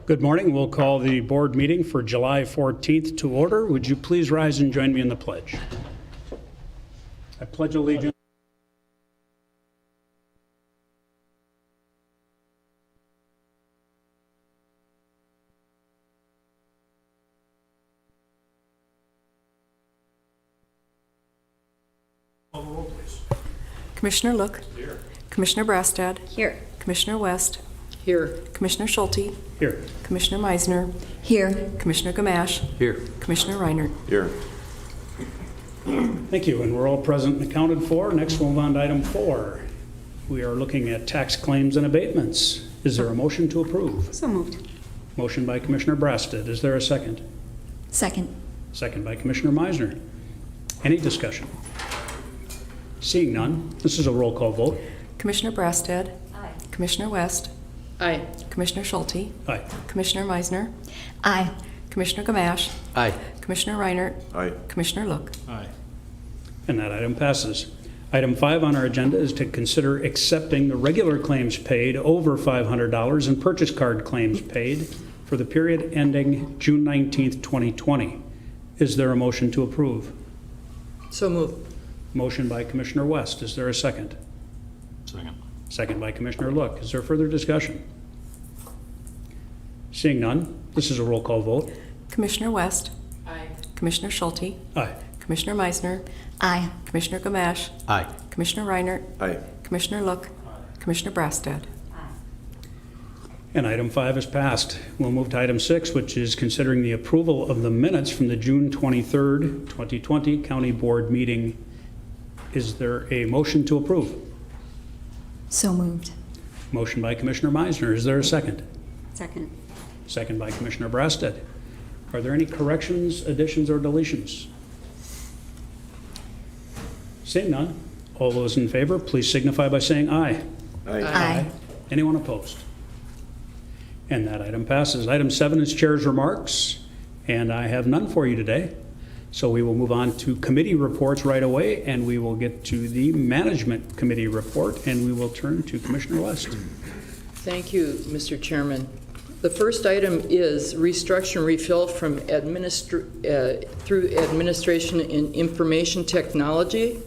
Good morning. We'll call the board meeting for July 14th to order. Would you please rise and join me in the pledge? I pledge allegiance. Call the roll, please. Commissioner Look. Here. Commissioner Brastad. Here. Commissioner West. Here. Commissioner Schulte. Here. Commissioner Meisner. Here. Commissioner Gamache. Here. Commissioner Reinert. Here. Thank you, and we're all present and accounted for. Next, we'll move on to item 4. We are looking at tax claims and abatements. Is there a motion to approve? So moved. Motion by Commissioner Brastad. Is there a second? Second. Second by Commissioner Meisner. Any discussion? Seeing none, this is a roll call vote. Commissioner Brastad. Aye. Commissioner West. Aye. Commissioner Schulte. Aye. Commissioner Meisner. Aye. Commissioner Gamache. Aye. Commissioner Reinert. Aye. Commissioner Look. Aye. And that item passes. Item 5 on our agenda is to consider accepting the regular claims paid over $500 and purchase card claims paid for the period ending June 19th, 2020. Is there a motion to approve? So moved. Motion by Commissioner West. Is there a second? Second. Second by Commissioner Look. Is there further discussion? Seeing none, this is a roll call vote. Commissioner West. Aye. Commissioner Schulte. Aye. Commissioner Meisner. Aye. Commissioner Gamache. Aye. Commissioner Reinert. Aye. Commissioner Look. Commissioner Brastad. And item 5 is passed. We'll move to item 6, which is considering the approval of the minutes from the June 23rd, 2020 County Board meeting. Is there a motion to approve? So moved. Motion by Commissioner Meisner. Is there a second? Second. Second by Commissioner Brastad. Are there any corrections, additions, or deletions? Seeing none, all those in favor, please signify by saying aye. Aye. Anyone opposed? And that item passes. Item 7 is Chair's remarks, and I have none for you today. So we will move on to committee reports right away, and we will get to the Management Committee report, and we will turn to Commissioner West. Thank you, Mr. Chairman. The first item is restructure and refill from through Administration in Information Technology.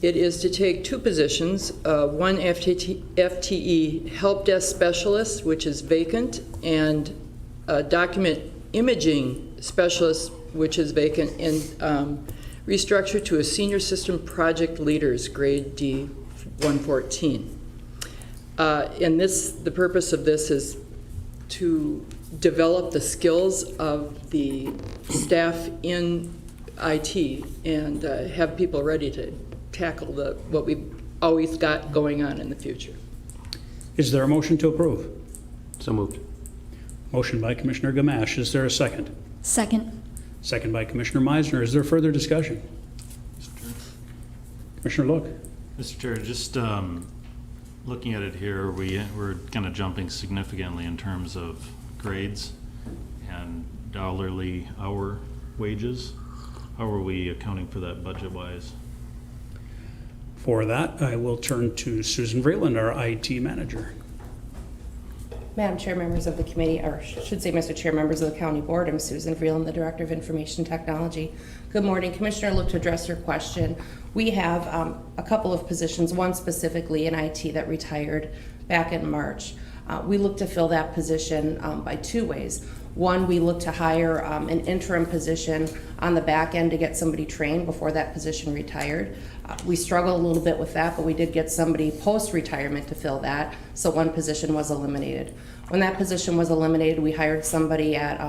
It is to take 2 positions, one FTE Help Desk Specialist, which is vacant, and a Document Imaging Specialist, which is vacant, and restructure to a Senior System Project Leaders, grade D 114. And the purpose of this is to develop the skills of the staff in IT and have people ready to tackle what we've always got going on in the future. Is there a motion to approve? So moved. Motion by Commissioner Gamache. Is there a second? Second. Second by Commissioner Meisner. Is there further discussion? Commissioner Look. Mr. Chair, just looking at it here, we're kind of jumping significantly in terms of grades and hourly hour wages. How are we accounting for that budget-wise? For that, I will turn to Susan Vreeland, our IT manager. Madam Chair, members of the committee, or I should say Mr. Chair, members of the County Board, I'm Susan Vreeland, the Director of Information Technology. Good morning. Commissioner, look to address your question. We have a couple of positions, one specifically in IT that retired back in March. We look to fill that position by 2 ways. One, we look to hire an interim position on the back end to get somebody trained before that position retired. We struggled a little bit with that, but we did get somebody post-retirement to fill that, so one position was eliminated. When that position was eliminated, we hired somebody at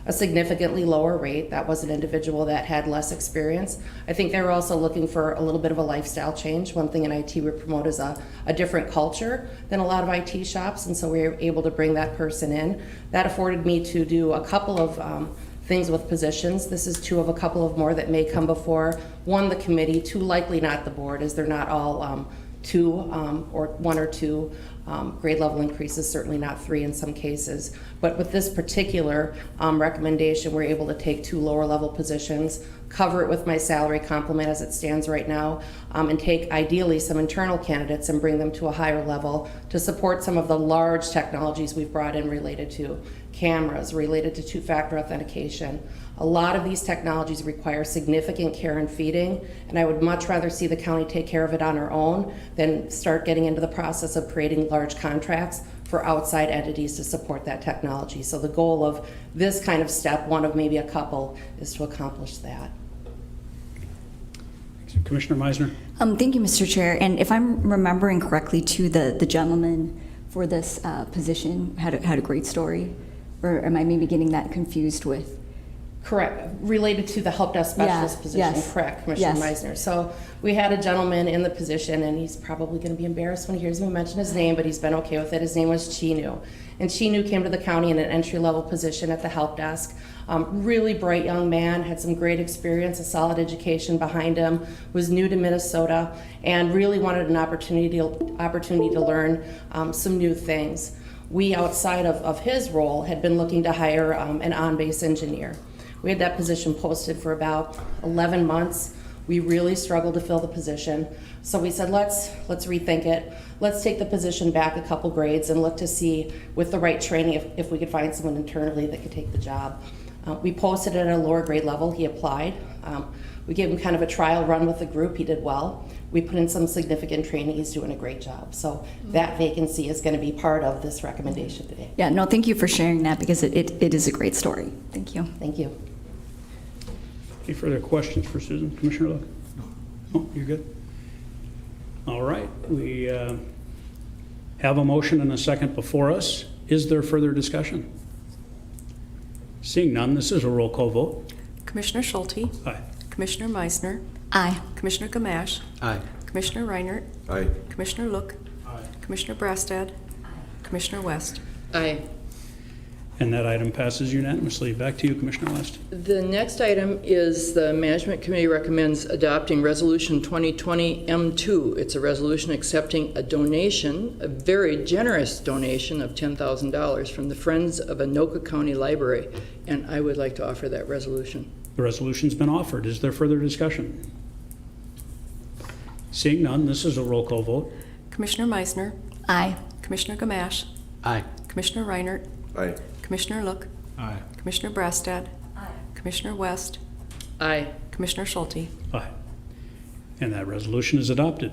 a significantly lower rate. That was an individual that had less experience. I think they were also looking for a little bit of a lifestyle change. One thing in IT we promote is a different culture than a lot of IT shops, and so we were able to bring that person in. That afforded me to do a couple of things with positions. This is 2 of a couple of more that may come before, 1, the committee, 2, likely not the board, as they're not all 2 or 1 or 2 grade level increases, certainly not 3 in some cases. But with this particular recommendation, we're able to take 2 lower level positions, cover it with my salary complement as it stands right now, and take ideally some internal candidates and bring them to a higher level to support some of the large technologies we've brought in related to cameras related to two-factor authentication. A lot of these technologies require significant care and feeding, and I would much rather see the county take care of it on our own than start getting into the process of creating large contracts for outside entities to support that technology. So the goal of this kind of step, one of maybe a couple, is to accomplish that. Commissioner Meisner? Thank you, Mr. Chair. And if I'm remembering correctly, too, the gentleman for this position had a great story. Or am I maybe getting that confused with? Correct, related to the help desk specialist position, yes, correct, Commissioner yes. Meisner. So we had a gentleman in the position, and he's probably going to be embarrassed when he hears me mention his name, but he's been okay with it. His name was Chinu. And Chinu came to the county in an entry-level position at the help desk. Really bright young man, had some great experience, a solid education behind him, was new to Minnesota, and really wanted an opportunity to learn some new things. We, outside of his role, had been looking to hire an on-base engineer. We had that position posted for about 11 months. We really struggled to fill the position. So we said, let's rethink it. Let's take the position back a couple grades and look to see, with the right training, if we could find someone internally that could take the job. We posted it at a lower grade level. He applied. We gave him kind of a trial run with the group. He did well. We put in some significant training. He's doing a great job. So that vacancy is going to be part of this recommendation today. Yeah, no, thank you for sharing that because it is a great story. Thank you. Thank you. Any further questions for Susan? Commissioner Look? No, you're good? All right, we have a motion and a second before us. Is there further discussion? Seeing none, this is a roll call vote. Commissioner Schulte, Aye. Commissioner Meisner, Aye. Commissioner Gamache, Aye. Commissioner Reinert, Aye. Commissioner Look, Commissioner Brastad, Commissioner West. Aye. And that item passes unanimously. Back to you, Commissioner West. The next item is the Management Committee recommends adopting Resolution 2020 M2. It's a resolution accepting a donation, a very generous donation of $10,000 from the Friends of Anoka County Library, and I would like to offer that resolution. The resolution's been offered. Is there further discussion? Seeing none, this is a roll call vote. Commissioner Meisner, Aye. Commissioner Gamache, Aye. Commissioner Reinert, Aye. Commissioner Look, Aye. Commissioner Brastad, Commissioner West, Aye. Commissioner Schulte. Aye. And that resolution is adopted.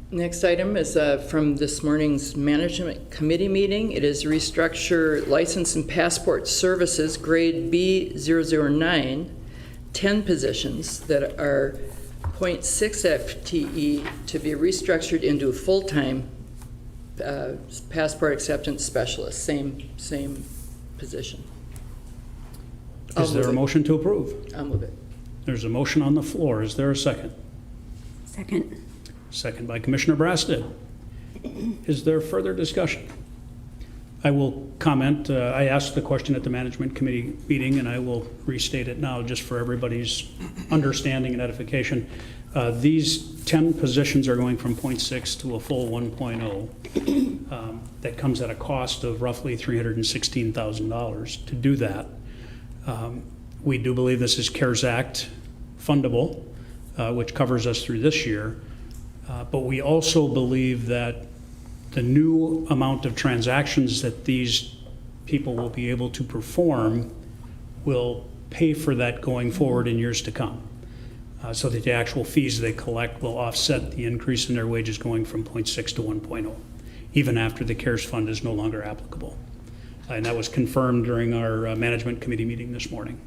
Next item is from this morning's Management Committee meeting. It is restructure License and Passport Services, grade B009, 10 positions that are 0.6 FTE to be restructured into full-time passport acceptance specialist, same position. Is there a motion to approve? I'll move it. There's a motion on the floor. Is there a second? Second. Second by Commissioner Brasted. Is there further discussion? I will comment. I asked the question at the Management Committee meeting, and I will restate it now just for everybody's understanding and edification. These 10 positions are going from 0.6 to a full 1.0. That comes at a cost of roughly $316,000 to do that. We do believe this is CARES Act fundable, which covers us through this year. But we also believe that the new amount of transactions that these people will be able to perform will pay for that going forward in years to come. So that the actual fees they collect will offset the increase in their wages going from 0.6 to 1.0, even after the CARES fund is no longer applicable. And that was confirmed during our Management Committee meeting this morning.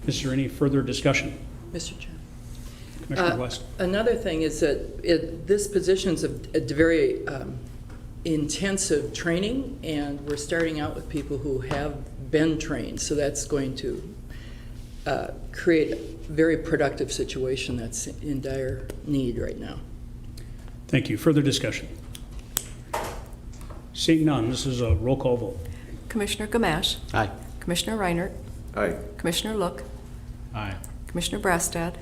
Is there any further discussion? Mr. Chairman. Commissioner West. Another thing is that this position is a very intensive training, and we're starting out with people who have been trained, so that's going to create a very productive situation that's in dire need right now. Thank you. Further discussion? Seeing none, this is a roll call vote. Commissioner Gamache, Aye. Commissioner Reinert, Aye. Commissioner Look, Aye. Commissioner Brastad,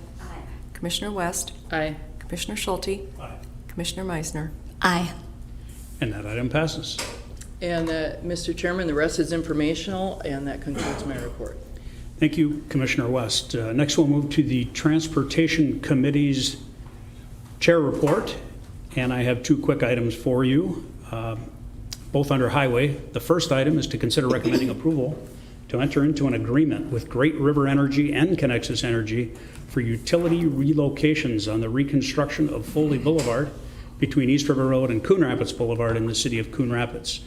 Commissioner West, Aye. Commissioner Schulte, Aye. Commissioner Meisner. Aye. And that item passes. And Mr. Chairman, the rest is informational, and that concludes my report. Thank you, Commissioner West. Next, we'll move to the Transportation Committee's Chair report, and I have two quick items for you. both under highway. The first item is to consider recommending approval to enter into an agreement with Great River Energy and Connexus Energy for utility relocations on the reconstruction of Foley Boulevard between East River Road and Coon Rapids Boulevard in the city of Coon Rapids.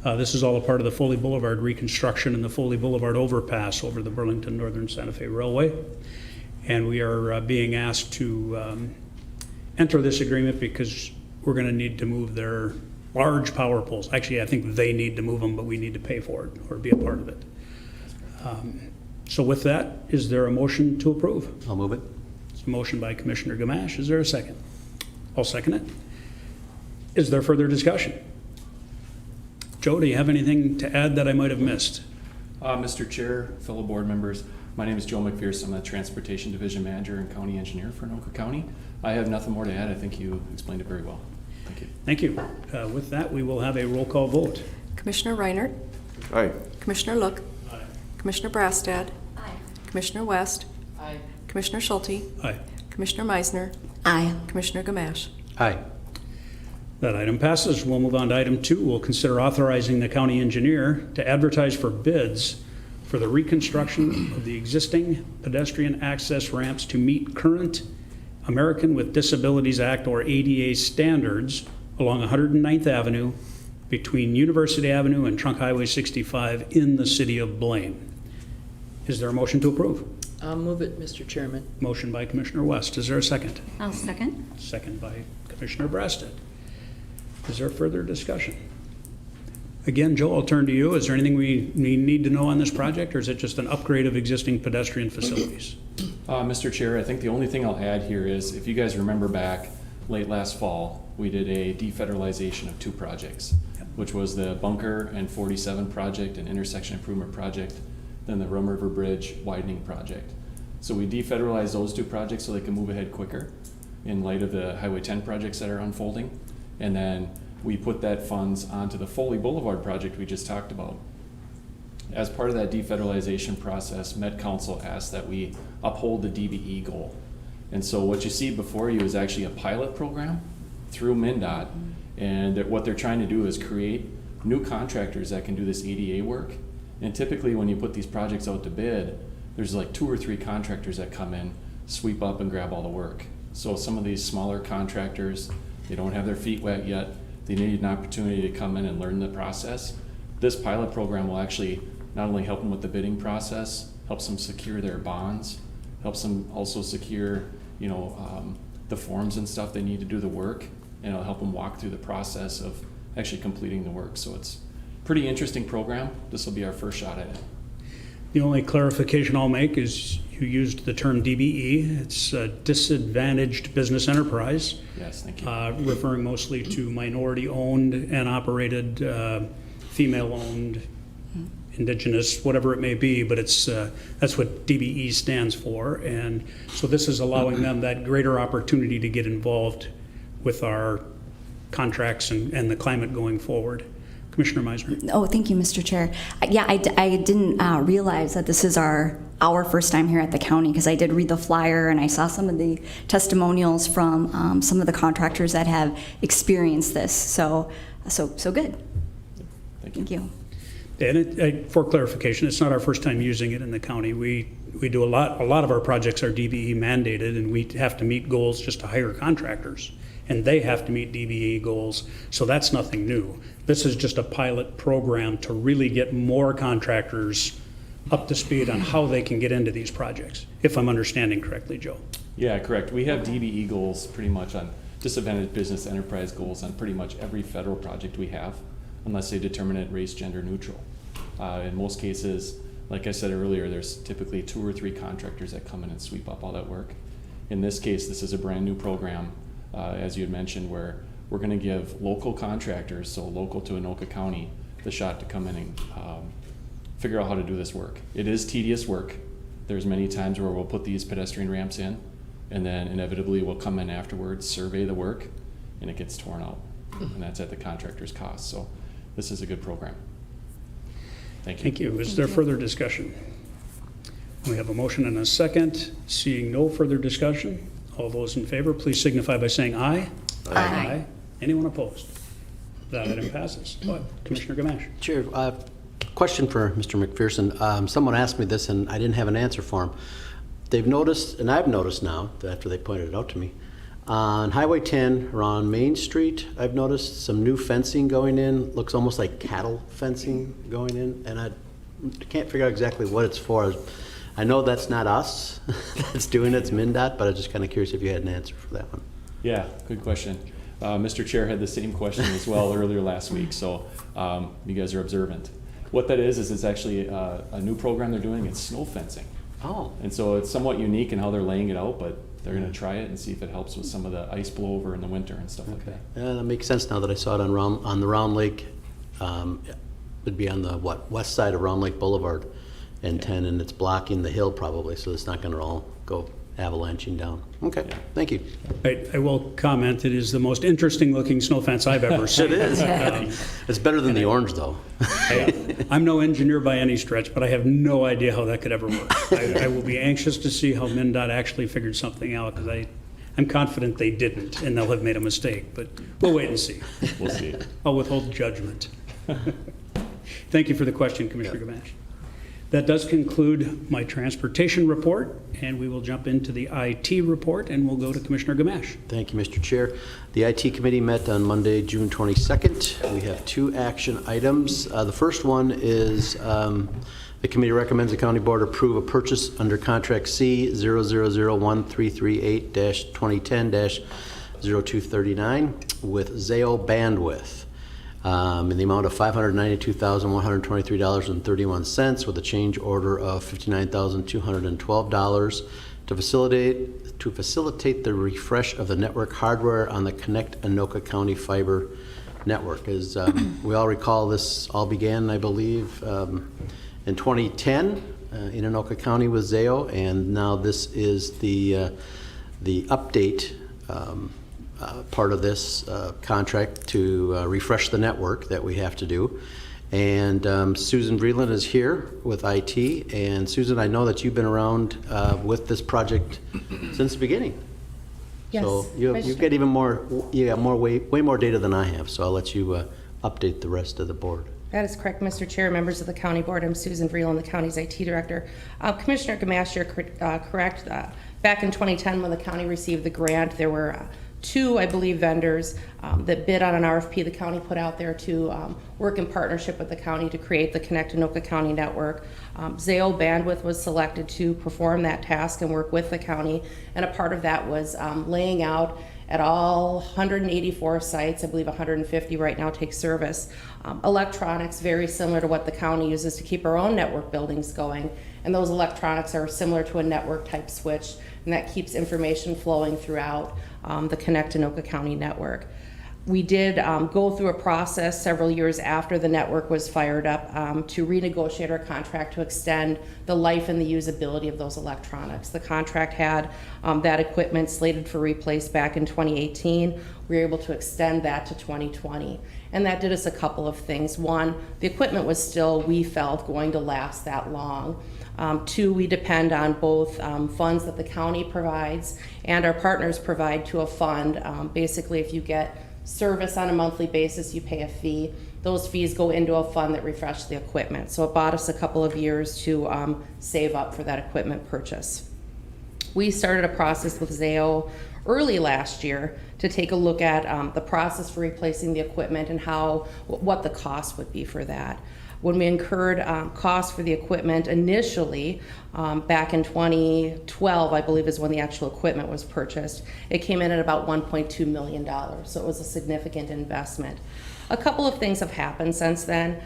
This is all a part of the Foley Boulevard reconstruction and the Foley Boulevard overpass over the Burlington Northern Santa Fe Railway. And we are being asked to enter this agreement because we're going to need to move their large power poles. Actually, I think they need to move them, but we need to pay for it or be a part of it. So with that, is there a motion to approve? I'll move it. It's a motion by Commissioner Gamache. Is there a second? I'll second it. Is there further discussion? Joe, do you have anything to add that I might have missed? Mr. Chair, fellow board members, my name is Joe McPherson. I'm the Transportation Division Manager and County Engineer for Anoka County. I have nothing more to add. I think you explained it very well. Thank you. Thank you. With that, we will have a roll call vote. Commissioner Reinert, Aye. Commissioner Look, Commissioner Brastad, Commissioner West, Commissioner Schulte, Aye. Commissioner Meisner, Aye. Commissioner Gamache. Aye. That item passes. We'll move on to item 2. We'll consider authorizing the county engineer to advertise for bids for the reconstruction of the existing pedestrian access ramps to meet current American with Disabilities Act or ADA standards along 109th Avenue between University Avenue and Trunk Highway 65 in the city of Blaine. Is there a motion to approve? I'll move it, Mr. Chairman. Motion by Commissioner West. Is there a second? I'll second. Second by Commissioner Brasted. Is there further discussion? Again, Joe, I'll turn to you. Is there anything we need to know on this project, or is it just an upgrade of existing pedestrian facilities? Mr. Chair, I think the only thing I'll add here is, if you guys remember back late last fall, we did a defederalization of 2 projects, which was the Bunker and 47 project and intersection improvement project, then the Rum River Bridge widening project. So we defederalized those 2 projects so they can move ahead quicker in light of the Highway 10 projects that are unfolding. And then we put that funds onto the Foley Boulevard project we just talked about. As part of that defederalization process, Met Council asked that we uphold the DBE goal. And so what you see before you is actually a pilot program through MnDOT. And what they're trying to do is create new contractors that can do this EDA work. And typically when you put these projects out to bid, there's like 2 or 3 contractors that come in, sweep up and grab all the work. So some of these smaller contractors, they don't have their feet wet yet. They need an opportunity to come in and learn the process. This pilot program will actually not only help them with the bidding process, helps them secure their bonds, helps them also secure, the forms and stuff they need to do the work, and it'll help them walk through the process of actually completing the work. So it's a pretty interesting program. This will be our first shot at it. The only clarification I'll make is you used the term DBE. It's a disadvantaged business enterprise. Yes, thank you. Referring mostly to minority-owned and operated, female-owned, indigenous, whatever it may be, but it's that's what DBE stands for. And so this is allowing them that greater opportunity to get involved with our contracts and the climate going forward. Commissioner Meisner. Oh, thank you, Mr. Chair. Yeah, I didn't realize that this is our first time here at the county, because I did read the flyer and I saw some of the testimonials from some of the contractors that have experienced this. So good. Thank you. And for clarification, it's not our first time using it in the county. We do a lot of our projects are DBE mandated, and we have to meet goals just to hire contractors, and they have to meet DBE goals. So that's nothing new. This is just a pilot program to really get more contractors up to speed on how they can get into these projects, if I'm understanding correctly, Joe. Yeah, correct. We have DBE goals pretty much on disadvantaged business enterprise goals on pretty much every federal project we have, unless they determine it race gender neutral. In most cases, like I said earlier, there's typically 2 or 3 contractors that come in and sweep up all that work. In this case, this is a brand new program, as you had mentioned, where we're going to give local contractors, so local to Anoka County, the shot to come in and figure out how to do this work. It is tedious work. There's many times where we'll put these pedestrian ramps in, and then inevitably we'll come in afterwards, survey the work, and it gets torn out. And that's at the contractor's cost. So this is a good program. Thank you. Thank you. Is there further discussion? We have a motion and a second. Seeing no further discussion, all those in favor, please signify by saying aye. Aye. Anyone opposed? That item passes. Go ahead, Commissioner Gamache. Chair, question for Mr. McPherson. Someone asked me this and I didn't have an answer for him. They've noticed, and I've noticed now, after they pointed it out to me, on Highway 10 around Main Street, I've noticed some new fencing going in. Looks almost like cattle fencing going in, and I can't figure out exactly what it's for. I know that's not us that's doing it, it's MnDOT, but I'm just kind of curious if you had an answer for that one. Yeah, good question. Mr. Chair had the same question as well earlier last week, so you guys are observant. What that is it's actually a new program they're doing. It's snow fencing. Oh. And so it's somewhat unique in how they're laying it out, but they're going to try it and see if it helps with some of the ice blowover in the winter and stuff like that. Yeah, that makes sense now that I saw it on the Round Lake. It'd be on the west side of Round Lake Boulevard and 10, and it's blocking the hill probably, so it's not going to all go avalanching down. Okay, thank you. I will comment, it is the most interesting looking snow fence I've ever seen. It is. It's better than the orange, though. I'm no engineer by any stretch, but I have no idea how that could ever work. I will be anxious to see how MnDOT actually figured something out, because I'm confident they didn't, and they'll have made a mistake, but we'll wait and see. We'll see. I'll withhold judgment. Thank you for the question, Commissioner Gamache. That does conclude my transportation report, and we will jump into the IT report, and we'll go to Commissioner Gamache. Thank you, Mr. Chair. The IT committee met on Monday, June 22nd. We have 2 action items. The first one is the committee recommends the county board approve a purchase under contract C 0001338-2010-0239 with Zayo Bandwidth. In the amount of $592,123.31 with a change order of $59,212 to facilitate the refresh of the network hardware on the Connect Anoka County Fiber network. As we all recall, this all began, I believe, in 2010 in Anoka County with Zayo, and now this is the update part of this contract to refresh the network that we have to do. And Susan Vreeland is here with IT. And Susan, I know that you've been around with this project since the beginning. Yes. So you've got even more, way more data than I have. So I'll let you update the rest of the board. That is correct, Mr. Chair, members of the County Board. I'm Susan Vreeland, the county's IT director. Commissioner Gamache, you're correct. Back in 2010, when the county received the grant, there were 2, I believe, vendors that bid on an RFP the county put out there to work in partnership with the county to create the Connect Anoka County network. Zayo Bandwidth was selected to perform that task and work with the county, and a part of that was laying out at all 184 sites, I believe 150 right now take service, electronics very similar to what the county uses to keep our own network buildings going. And those electronics are similar to a network type switch, and that keeps information flowing throughout the Connect Anoka County network. We did go through a process several years after the network was fired up to renegotiate our contract to extend the life and the usability of those electronics. The contract had that equipment slated for replace back in 2018. We were able to extend that to 2020. And that did us a couple of things. One, the equipment was still, we felt, going to last that long. 2, we depend on both funds that the county provides and our partners provide to a fund. Basically, if you get service on a monthly basis, you pay a fee. Those fees go into a fund that refreshes the equipment. So it bought us a couple of years to save up for that equipment purchase. We started a process with Zayo early last year to take a look at the process for replacing the equipment and what the cost would be for that. When we incurred costs for the equipment initially, back in 2012, I believe is when the actual equipment was purchased, it came in at about $1.2 million, so it was a significant investment. A couple of things have happened since then.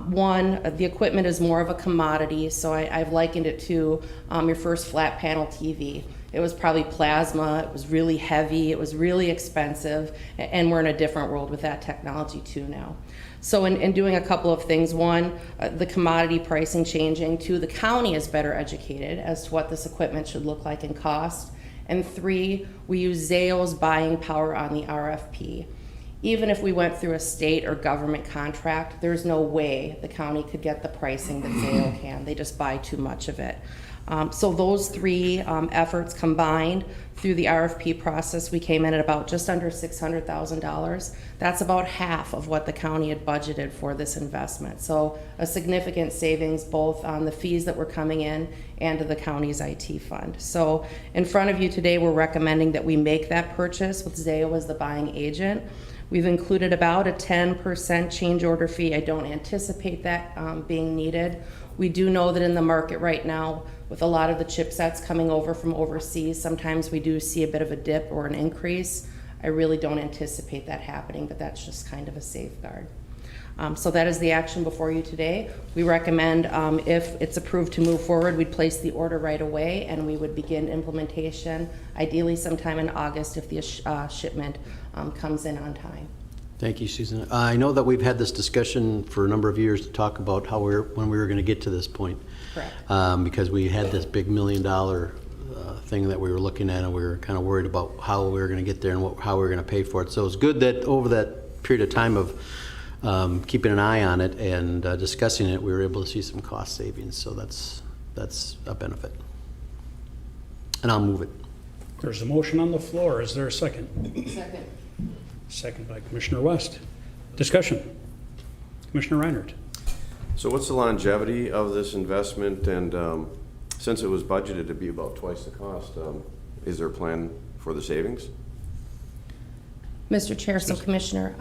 One, the equipment is more of a commodity, so I've likened it to your first flat panel TV. It was probably plasma, it was really heavy, it was really expensive, and we're in a different world with that technology too now. So in doing a couple of things, one, the commodity pricing changing, 2, the county is better educated as to what this equipment should look like and cost, and 3, we use Zayo's buying power on the RFP. Even if we went through a state or government contract, there's no way the county could get the pricing that Zayo can. They just buy too much of it. So those three efforts combined through the RFP process, we came in at about just under $600,000. That's about half of what the county had budgeted for this investment. So a significant savings both on the fees that were coming in and to the county's IT fund. So in front of you today, we're recommending that we make that purchase with Zayo as the buying agent. We've included about a 10% change order fee. I don't anticipate that being needed. We do know that in the market right now, with a lot of the chipsets coming over from overseas, sometimes we do see a bit of a dip or an increase. I really don't anticipate that happening, but that's just kind of a safeguard. So that is the action before you today. We recommend, if it's approved to move forward, we'd place the order right away and we would begin implementation, ideally sometime in August if the shipment comes in on time. Thank you, Susan. I know that we've had this discussion for a number of years to talk about how when we were going to get to this point. Correct. Because we had this big $1 million thing that we were looking at, and we were kind of worried about how we were going to get there and how we were going to pay for it. So it's good that over that period of time of keeping an eye on it and discussing it, we were able to see some cost savings. So that's a benefit. And I'll move it. There's a motion on the floor. Is there a second? Second. Second by Commissioner West. Discussion. Commissioner Reinert. So what's the longevity of this investment? And since it was budgeted to be about twice the cost, is there a plan for the savings? Mr. Chair, so Commissioner,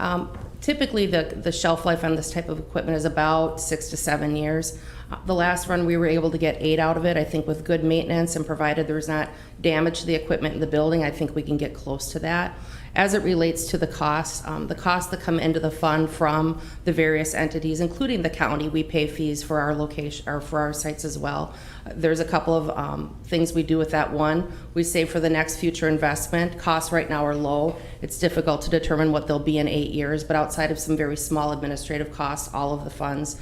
typically the shelf life on this type of equipment is about 6 to 7 years. The last run we were able to get 8 out of it. I think with good maintenance and provided there's not damage to the equipment in the building, I think we can get close to that. As it relates to the costs that come into the fund from the various entities, including the county, we pay fees for our location or for our sites as well. There's a couple of things we do with that. One, we save for the next future investment. Costs right now are low. It's difficult to determine what they'll be in 8 years, but outside of some very small administrative costs, all of the funds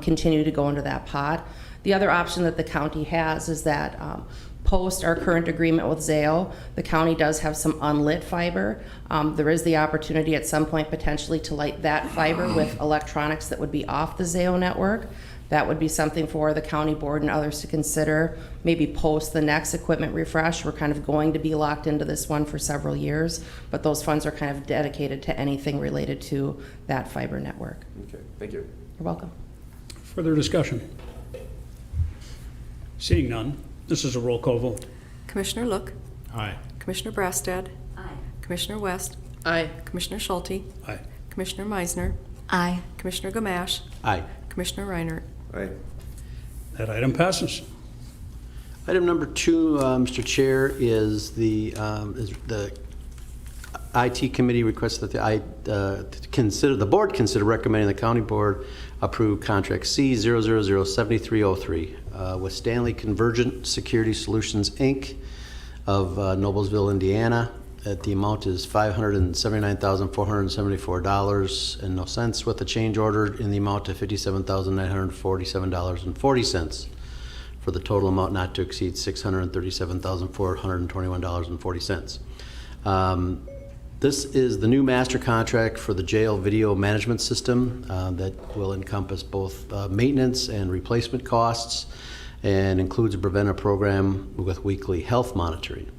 continue to go into that pot. The other option that the county has is that post our current agreement with Zayo, the county does have some unlit fiber. There is the opportunity at some point potentially to light that fiber with electronics that would be off the Zayo network. That would be something for the county board and others to consider, maybe post the next equipment refresh. We're kind of going to be locked into this one for several years, but those funds are kind of dedicated to anything related to that fiber network. Okay, thank you. You're welcome. Further discussion. Seeing none, this is a roll call vote. Commissioner Look, Aye. Commissioner Brastad, Aye. Commissioner West, Aye. Commissioner Schulte, Aye. Commissioner Meisner, Aye. Commissioner Gamache, Aye. Commissioner Reinert. Aye. That item passes. Item number 2, Mr. Chair, is the IT committee requests that the board consider recommending the county board approve contract C0007303 with Stanley Convergent Security Solutions, Inc. of Noblesville, Indiana. The amount is $579,474.00 with a change order in the amount of $57,947.40 for the total amount not to exceed $637,421.40. This is the new master contract for the jail video management system that will encompass both maintenance and replacement costs and includes a preventive program with weekly health monitoring.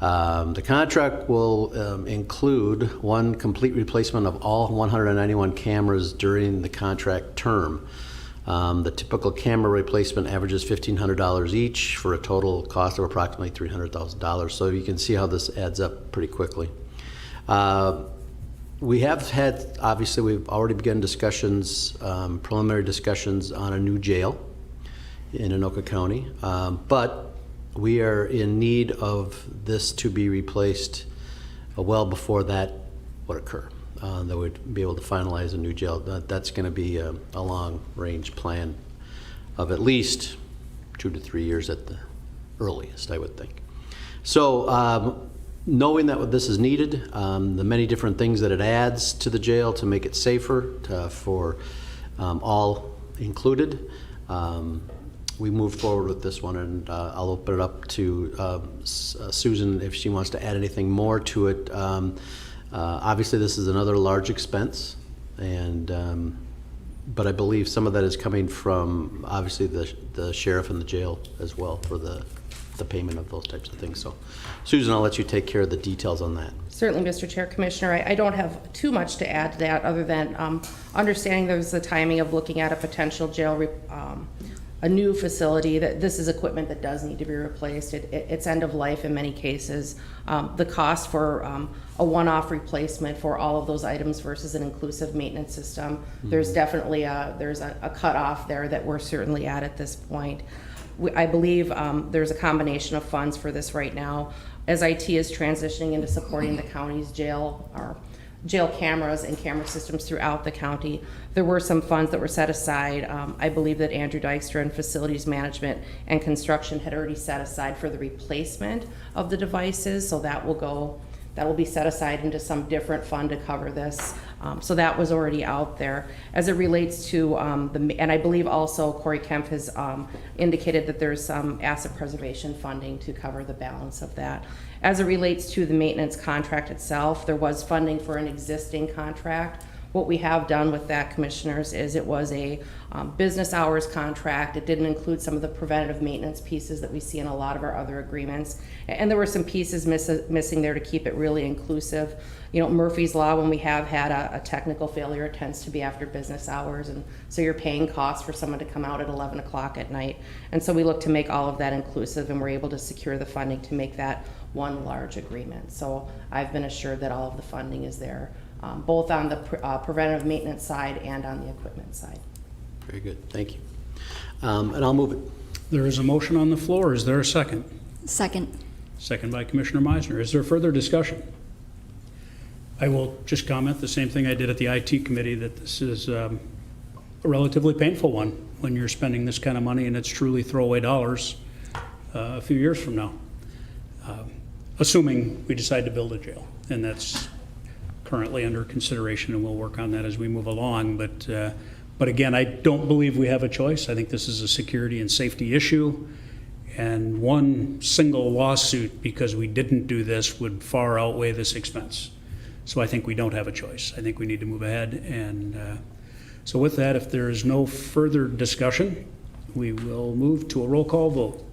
The contract will include one complete replacement of all 191 cameras during the contract term. The typical camera replacement averages $1,500 each for a total cost of approximately $300,000. So you can see how this adds up pretty quickly. We have had, obviously, we've already begun discussions, preliminary discussions on a new jail in Anoka County, but we are in need of this to be replaced well before that would occur. That would be able to finalize a new jail. That's going to be a long-range plan of at least 2 to 3 years at the earliest, I would think. So knowing that this is needed, the many different things that it adds to the jail to make it safer for all included, we moved forward with this one, and I'll open it up to Susan if she wants to add anything more to it. Obviously, this is another large expense, and But I believe some of that is coming from, obviously, the sheriff and the jail as well for the payment of those types of things. So, Susan, I'll let you take care of the details on that. Certainly, Mr. Chair, Commissioner, I don't have too much to add to that other than understanding there's the timing of looking at a potential jail, a new facility, that this is equipment that does need to be replaced. It's end of life in many cases. The cost for a one-off replacement for all of those items versus an inclusive maintenance system, there's definitely there's a cutoff there that we're certainly at this point. I believe there's a combination of funds for this right now. As IT is transitioning into supporting the county's jail cameras and camera systems throughout the county, there were some funds that were set aside. I believe that Andrew Dykstra in Facilities Management and Construction had already set aside for the replacement of the devices, so that will be set aside into some different fund to cover this. So that was already out there. As it relates to and I believe also Corey Kemp has indicated that there's some asset preservation funding to cover the balance of that. As it relates to the maintenance contract itself, there was funding for an existing contract. What we have done with that, Commissioners, is it was a business hours contract. It didn't include some of the preventative maintenance pieces that we see in a lot of our other agreements. And there were some pieces missing there to keep it really inclusive. You know, Murphy's Law, when we have had a technical failure, it tends to be after business hours. And so you're paying costs for someone to come out at 11 o'clock at night. And so we look to make all of that inclusive, and we're able to secure the funding to make that one large agreement. So I've been assured that all of the funding is there, both on the preventative maintenance side and on the equipment side. Very good, thank you. And I'll move it. There is a motion on the floor. Is there a second? Second. Second by Commissioner Meisner. Is there further discussion? I will just comment the same thing I did at the IT committee, that this is a relatively painful one when you're spending this kind of money and it's truly throwaway dollars a few years from now. Assuming we decide to build a jail, and that's currently under consideration, and we'll work on that as we move along. But again, I don't believe we have a choice. I think this is a security and safety issue, and one single lawsuit because we didn't do this would far outweigh this expense. So I think we don't have a choice. I think we need to move ahead. And so with that, if there is no further discussion, we will move to a roll call vote.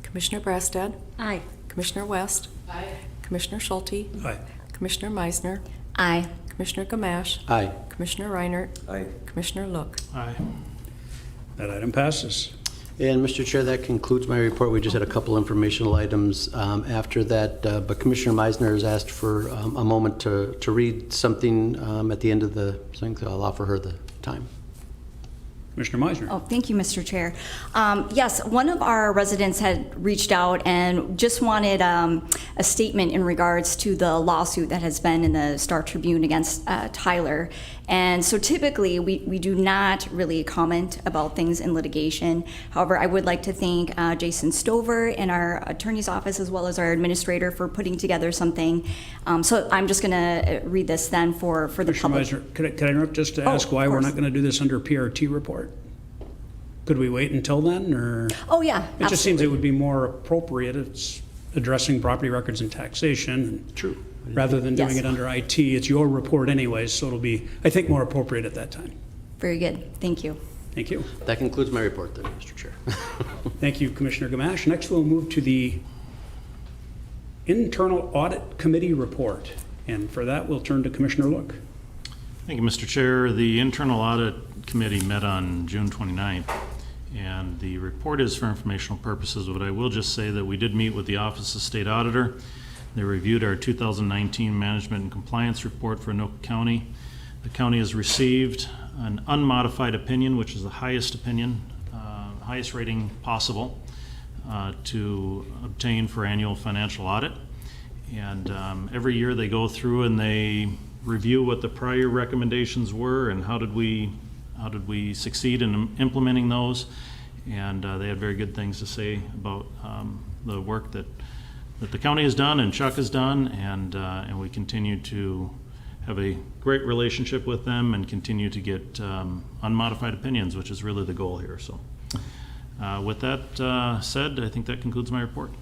Commissioner Brassad? Aye. Commissioner West? Aye. Commissioner Schulte? Aye. Commissioner Meisner? Aye. Commissioner Gamache? Aye. Commissioner Reinert? Aye. Commissioner Look? Aye. That item passes. And Mr. Chair, that concludes my report. We just had a couple informational items after that, but Commissioner Meisner has asked for a moment to read something at the end of the thing, so I'll offer her the time. Commissioner Meisner. Oh, thank you, Mr. Chair. Yes, one of our residents had reached out and just wanted a statement in regards to the lawsuit that has been in the Star Tribune against Tyler. And so typically, we do not really comment about things in litigation. However, I would like to thank Jason Stover and our attorney's office, as well as our administrator, for putting together something. So I'm just going to read this then for the Commissioner public. Meisner, could I interrupt just to Oh, ask why of we're course. not going to do this under PRT report? Could we wait until then, or? Oh, yeah, It just seems absolutely. it would be more appropriate. It's addressing property records and taxation. True. Rather than doing Yes. it under IT. It's your report anyways, so it'll be, I think, more appropriate at that time. Very good. Thank you. Thank you. That concludes my report then, Mr. Chair. Thank you, Commissioner Gamache. Next, we'll move to the Internal Audit Committee report. And for that, we'll turn to Commissioner Look. Thank you, Mr. Chair. The Internal Audit Committee met on June 29th, and the report is for informational purposes, but I will just say that we did meet with the Office of State Auditor. They reviewed our 2019 Management and Compliance Report for Anoka County. The county has received an unmodified opinion, which is the highest opinion, highest rating possible to obtain for annual financial audit. And every year they go through and they review what the prior recommendations were and how did we succeed in implementing those. And they had very good things to say about the work that the county has done and Chuck has done, and we continue to have a great relationship with them and continue to get unmodified opinions, which is really the goal here. So with that said, I think that concludes my report.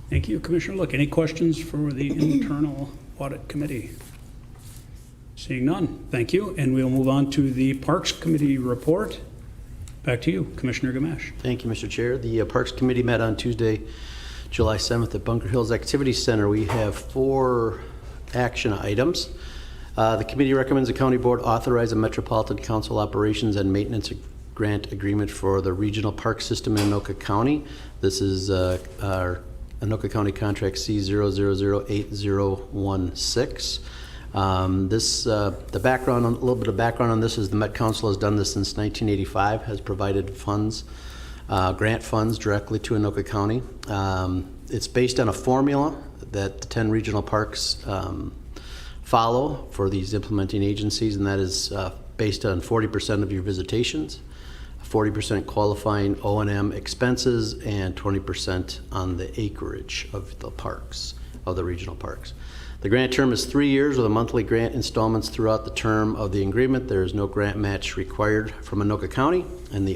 Thank you, Commissioner Look. Any questions for the Internal Audit Committee? Seeing none, thank you. And we'll move on to the Parks Committee report. Back to you, Commissioner Gamache. Thank you, Mr. Chair. The Parks Committee met on Tuesday, July 7th at Bunker Hills Activity Center. We have 4 action items. The committee recommends the county board authorize a Metropolitan Council operations and maintenance grant agreement for the regional park system in Anoka County. This is our Anoka County contract C0008016. The background, a little bit of background on this is the Met Council has done this since 1985, has provided funds, grant funds directly to Anoka County. It's based on a formula that the 10 regional parks follow for these implementing agencies, and that is based on 40% of your visitations, 40% qualifying O&M expenses, and 20% on the acreage of the parks, of the regional parks. The grant term is 3 years with a monthly grant installments throughout the term of the agreement. There is no grant match required from Anoka County, and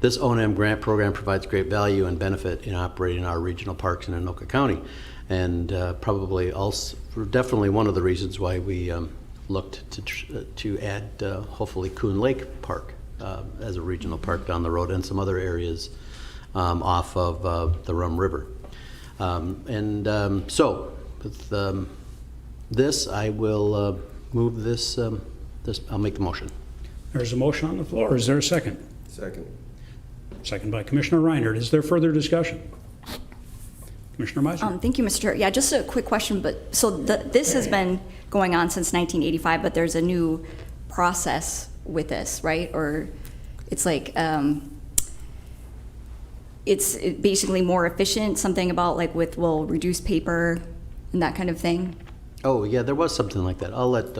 this O&M grant program provides great value and benefit in operating our regional parks in Anoka County, and probably also definitely one of the reasons why we looked to add hopefully Coon Lake Park as a regional park down the road, and some other areas off of the Rum River. So with this, I will move this. I'll make the motion. There's a motion on the floor. Is there a second? Second. Second by Commissioner Reinhardt. Is there further discussion? Commissioner Meisner. Thank you, Mr. Chair. Yeah, just a quick question, but so this has been going on since 1985, but there's a new process with this, right? Or it's like, it's basically more efficient, something about like will reduce paper and that kind of thing? Oh, yeah, there was something like that. I'll let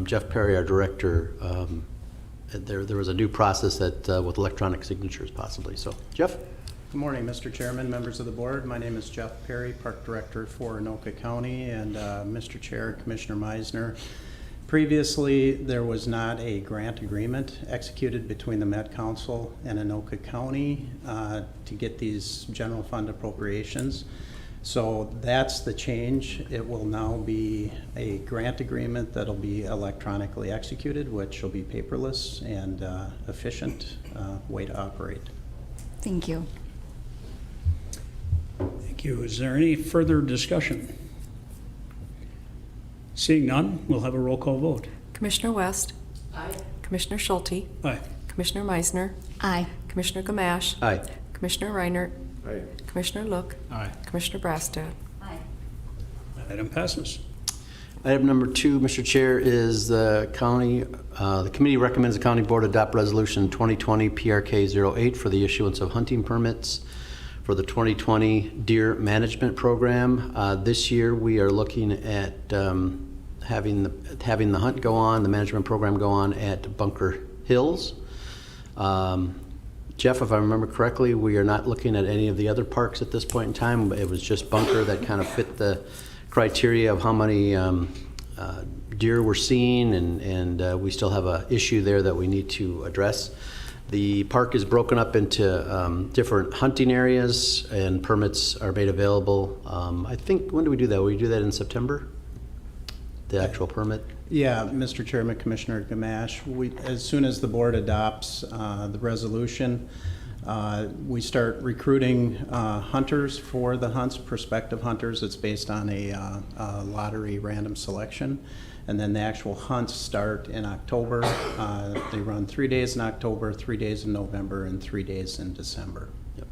Jeff Perry, our director, there was a new process that with electronic signatures possibly. So, Jeff? Good morning, Mr. Chairman, members of the board. My name is Jeff Perry, Park Director for Anoka County, and Mr. Chair, Commissioner Meisner. Previously, there was not a grant agreement executed between the Met Council and Anoka County to get these general fund appropriations. So that's the change. It will now be a grant agreement that'll be electronically executed, which will be paperless and efficient way to operate. Thank you. Thank you. Is there any further discussion? Seeing none, we'll have a roll call vote. Commissioner West. Aye. Commissioner Schulte. Aye. Commissioner Meisner. Aye. Commissioner Gamache. Aye. Commissioner Reinhardt. Aye. Commissioner Look. Aye. Commissioner Brastad. Aye. That item passes. Item number 2, Mr. Chair, is the committee recommends the county board adopt resolution 2020 PRK 08 for the issuance of hunting permits for the 2020 deer management program. This year we are looking at having the hunt go on, the management program go on at Bunker Hills. Jeff, if I remember correctly, we are not looking at any of the other parks at this point in time. It was just Bunker that kind of fit the criteria of how many deer we're seeing, and we still have an issue there that we need to address. The park is broken up into different hunting areas, and permits are made available. I think, when do we do that? We do that in September? The actual permit? Yeah, Mr. Chairman, Commissioner Gamache, as soon as the board adopts the resolution, we start recruiting hunters for the hunts, prospective hunters. It's based on a lottery random selection. And then the actual hunts start in October. They run 3 days in October, 3 days in November, and 3 days in December. Yep.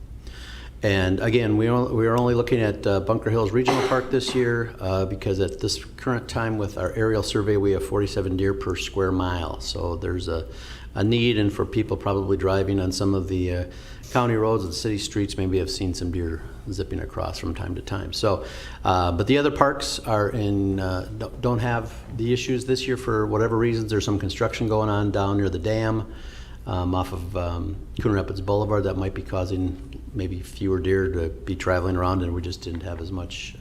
And again, we are only looking at Bunker Hills Regional Park this year because at this current time with our aerial survey, we have 47 deer per square mile. So there's a need, and for people probably driving on some of the county roads and city streets, maybe have seen some deer zipping across from time to time. So, but the other parks are don't have the issues this year for whatever reasons. There's some construction going on down near the dam off of Coon Rapids Boulevard that might be causing maybe fewer deer to be traveling around, and we just didn't have as much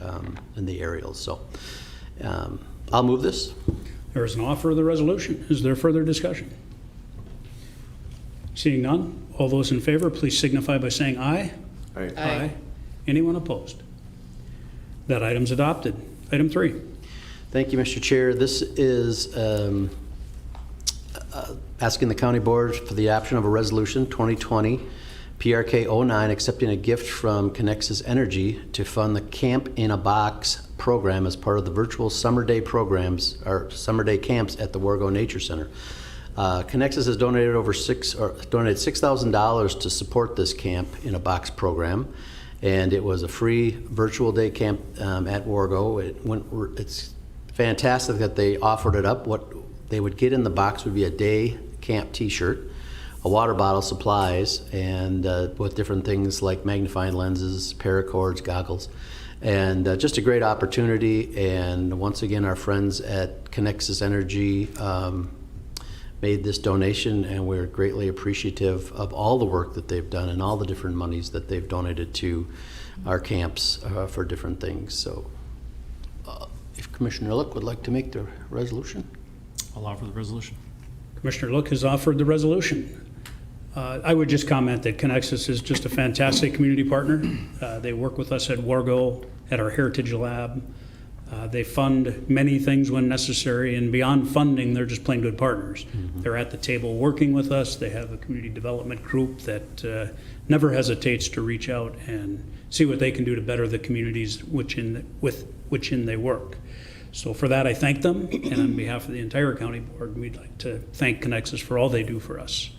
in the aerials. So I'll move this. There is an offer of the resolution. Is there further discussion? Seeing none, all those in favor, please signify by saying aye. Aye. Aye. Anyone opposed? That item's adopted. Item 3. Thank Thank you, Mr. Chair. This is asking the county board for the adoption of a resolution 2020 PRK 09 accepting a gift from Connexus Energy to fund the Camp in a Box program as part of the virtual summer day programs or summer day camps at the Wargo Nature Center. Connexus has donated donated $6,000 to support this Camp in a Box program, and it was a free virtual day camp at Wargo. It's fantastic that they offered it up. What they would get in the box would be a day camp t-shirt, a water bottle, supplies, and with different things like magnifying lenses, paracords, goggles, and just a great opportunity. And once again, our friends at Connexus Energy made this donation, and we're greatly appreciative of all the work that they've done and all the different monies that they've donated to our camps for different things. So if Commissioner Look would like to make the resolution. I'll offer the resolution. Commissioner Look has offered the resolution. I would just comment that Connexus is just a fantastic community partner. They work with us at Wargo, at our Heritage Lab. They fund many things when necessary, and beyond funding, they're just plain good partners. Mm-hmm. They're at the table working with us. They have a community development group that never hesitates to reach out and see what they can do to better the communities with which they work. So for that, I thank them, and on behalf of the entire county board, we'd like to thank Connexus for all they do for us.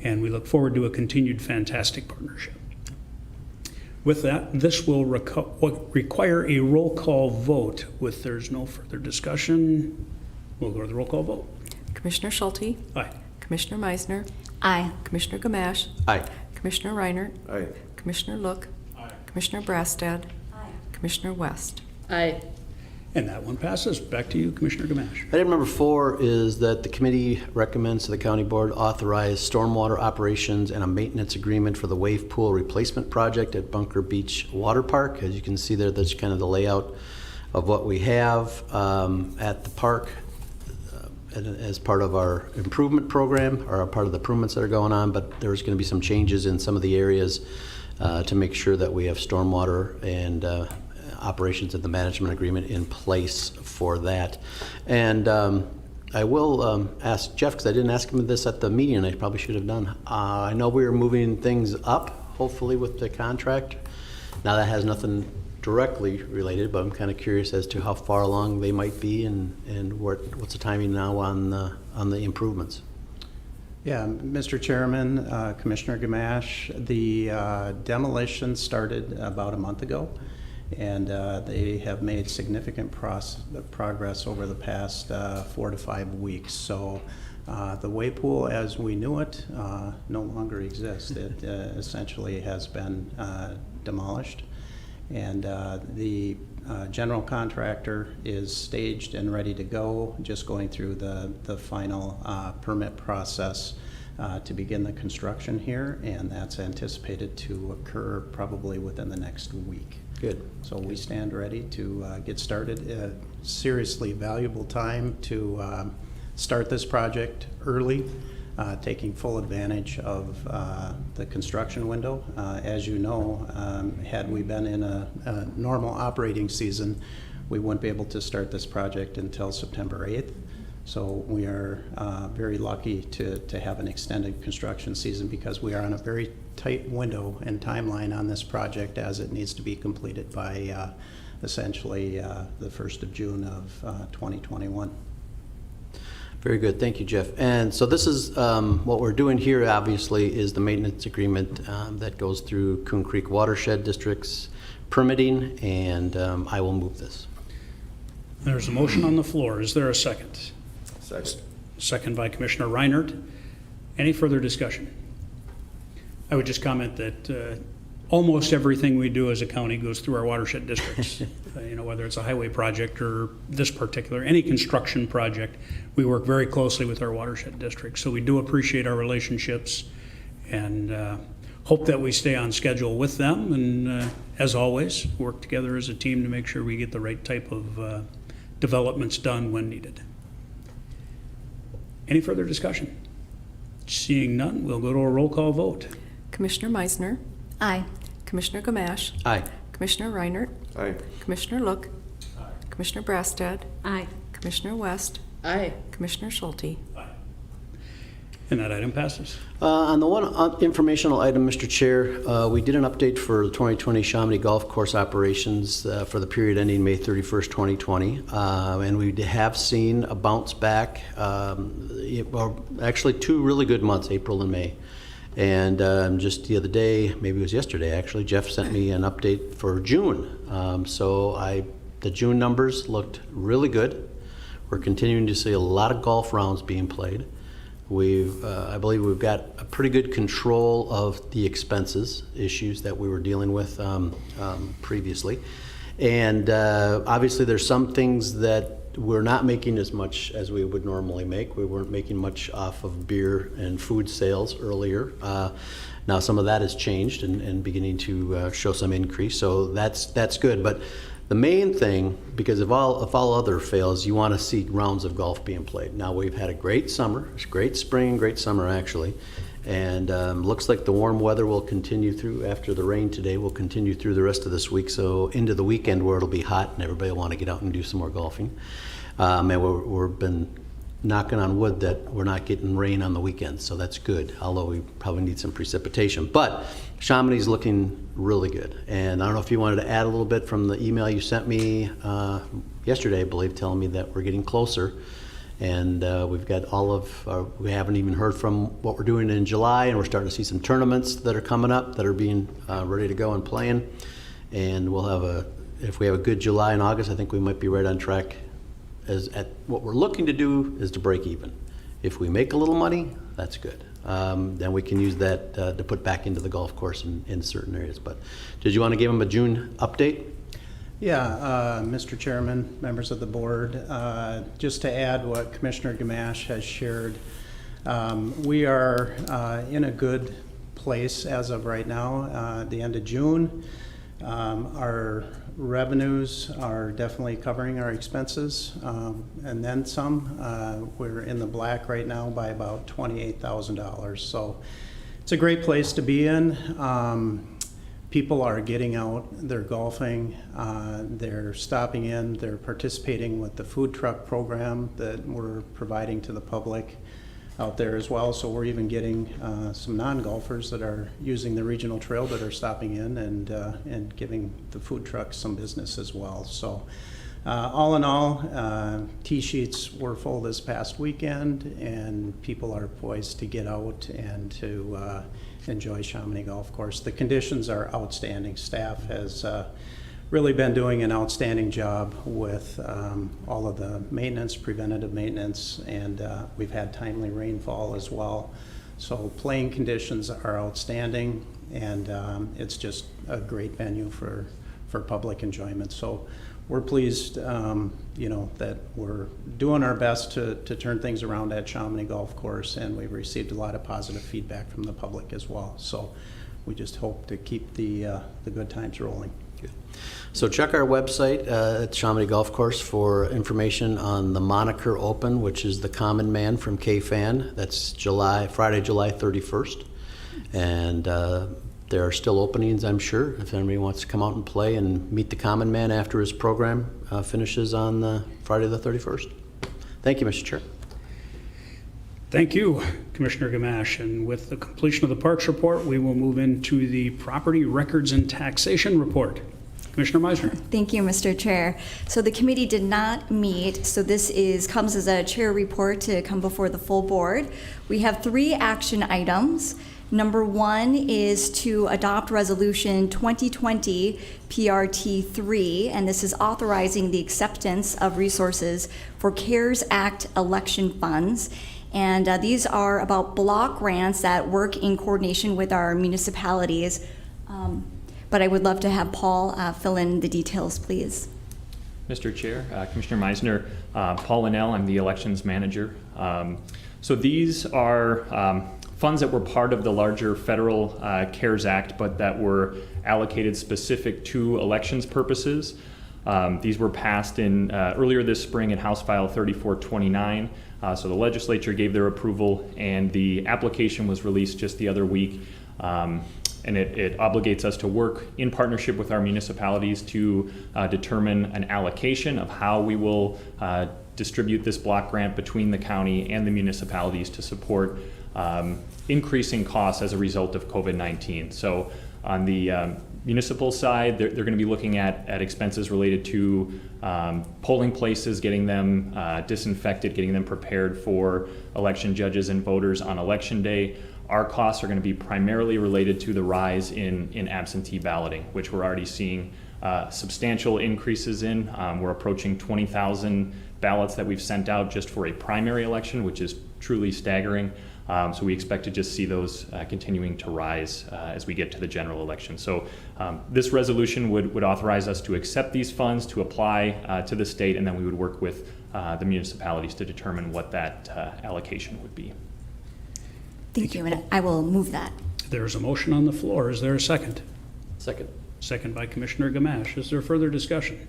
And we look forward to a continued fantastic partnership. With that, this will require a roll call vote. If there's no further discussion, we'll go to the roll call vote. Commissioner Schulte? Aye. Commissioner Meisner? Aye. Commissioner Gamache? Aye. Commissioner Reinert? Aye. Commissioner Look? Aye. Commissioner Brastad? Aye. Commissioner West? Aye. And that one passes. Back to you, Commissioner Gamache. Item number 4 is that the committee recommends to the county board authorize stormwater operations and a maintenance agreement for the wave pool replacement project at Bunker Beach Water Park. As you can see there, that's kind of the layout of what we have at the park as part of our improvement program, or a part of the improvements that are going on, but there's going to be some changes in some of the areas to make sure that we have stormwater and operations and the management agreement in place for that. And I will ask Jeff, because I didn't ask him this at the meeting, and I probably should have done. I know we were moving things up, hopefully, with the contract. Now that has nothing directly related, but I'm kind of curious as to how far along they might be and what's the timing now on the improvements. Yeah, Mr. Chairman, Commissioner Gamache, the demolition started about a month ago, and they have made significant progress over the past 4 to 5 weeks. So the wave pool as we knew it no longer exists. It essentially has been demolished, and the general contractor is staged and ready to go, just going through the final permit process to begin the construction here, and that's anticipated to occur probably within the next week. Good. So we stand ready to get started. Seriously valuable time to start this project early, taking full advantage of the construction window. As you know, had we been in a normal operating season, we wouldn't be able to start this project until September 8th. So we are very lucky to have an extended construction season, because we are on a very tight window and timeline on this project, as it needs to be completed by essentially the 1st of June of 2021. Very good. Thank you, Jeff. And so this is what we're doing here, obviously, is the maintenance agreement that goes through Coon Creek Watershed District's permitting, and I will move this. There's a motion on the floor. Is there a second? Second. Second by Commissioner Reinert. Any further discussion? I would just comment that almost everything we do as a county goes through our watershed districts. Whether it's a highway project or this particular, any construction project, we work very closely with our watershed districts. So we do appreciate our relationships and hope that we stay on schedule with them. And as always, work together as a team to make sure we get the right type of developments done when needed. Any further discussion? Seeing none, we'll go to a roll call vote. Commissioner Meisner? Aye. Commissioner Gamache? Aye. Commissioner Reinert? Aye. Commissioner Look? Aye. Commissioner Brassad. Aye. Commissioner West. Aye. Commissioner Schulte. And that item passes. On the one informational item, Mr. Chair, we did an update for the 2020 Chamonix Golf Course operations for the period ending May 31st, 2020. And we have seen a bounce back, well, actually 2 really good months, April and May. And just the other day, maybe it was yesterday actually, Jeff sent me an update for June. The June numbers looked really good. We're continuing to see a lot of golf rounds being played. I believe we've got a pretty good control of the expenses issues that we were dealing with previously. And obviously there's some things that we're not making as much as we would normally make. We weren't making much off of beer and food sales earlier. Now some of that has changed and beginning to show some increase, so that's good. But the main thing, because if all other fails, you want to see rounds of golf being played. Now we've had a great summer, great spring, great summer actually, and looks like the warm weather will continue through after the rain today. Will continue through the rest of this week, so into the weekend where it'll be hot and everybody will want to get out and do some more golfing. And we've been knocking on wood that we're not getting rain on the weekends, so that's good, although we probably need some precipitation. But Chamonix is looking really good. And I don't know if you wanted to add a little bit from the email you sent me yesterday, I believe, telling me that we're getting closer. And we've got we haven't even heard from what we're doing in July, and we're starting to see some tournaments that are coming up that are being ready to go and playing. And we'll have if we have a good July and August, I think we might be right on track. What we're looking to do is to break even. If we make a little money, that's good. Then we can use that to put back into the golf course in certain areas. But did you want to give them a June update? Yeah, Mr. Chairman, members of the board, just to add what Commissioner Gamache has shared, we are in a good place as of right now. At the end of June, our revenues are definitely covering our expenses, and then some. We're in the black right now by about $28,000. So it's a great place to be in. People are getting out, they're golfing, they're stopping in, they're participating with the food truck program that we're providing to the public out there as well. So we're even getting some non-golfers that are using the regional trail that are stopping in and giving the food trucks some business as well. So all in all, tee sheets were full this past weekend, and people are poised to get out and to enjoy Chamonix Golf Course. The conditions are outstanding. Staff has really been doing an outstanding job with all of the maintenance, preventative maintenance, and we've had timely rainfall as well. So playing conditions are outstanding, and it's just a great venue for public enjoyment. So we're pleased, that we're doing our best to turn things around at Chamonix Golf Course, and we've received a lot of positive feedback from the public as well. So we just hope to keep the good times rolling. Good. So check our website at Chamonix Golf Course for information on the Moniker Open, which is the Common Man from K-Fan. That's Friday, July 31st. And there are still openings, I'm sure, if anybody wants to come out and play and meet the Common Man after his program finishes on Friday the 31st. Thank you, Mr. Chair. Thank you, Commissioner Gamache. And with the completion of the Parks Report, we will move into the Property Records and Taxation Report. Commissioner Meisner. Thank you, Mr. Chair. So the committee did not meet, so this comes as a chair report to come before the full board. We have 3 action items. Number 1 is to adopt Resolution 2020 PRT3, and this is authorizing the acceptance of resources for CARES Act election funds. And these are about block grants that work in coordination with our municipalities. But I would love to have Paul fill in the details, please. Mr. Chair, Commissioner Meisner, Paul Linnell, I'm the elections manager. So these are funds that were part of the larger federal CARES Act, but that were allocated specific to elections purposes. These were passed in earlier this spring in House File 3429. So the legislature gave their approval, and the application was released just the other week. and it obligates us to work in partnership with our municipalities to determine an allocation of how we will distribute this block grant between the county and the municipalities to support increasing costs as a result of COVID-19. So on the municipal side, they're going to be looking at expenses related to polling places, getting them disinfected, getting them prepared for election judges and voters on election day. Our costs are going to be primarily related to the rise in absentee balloting, which we're already seeing substantial increases in. We're approaching 20,000 ballots that we've sent out just for a primary election, which is truly staggering. So we expect to just see those continuing to rise as we get to the general election. So this resolution would authorize us to accept these funds, to apply to the state, and then we would work with the municipalities to determine what that allocation would be. Thank you, and I will move that. There's a motion on the floor. Is there a second? Second. Second by Commissioner Gamache. Is there further discussion?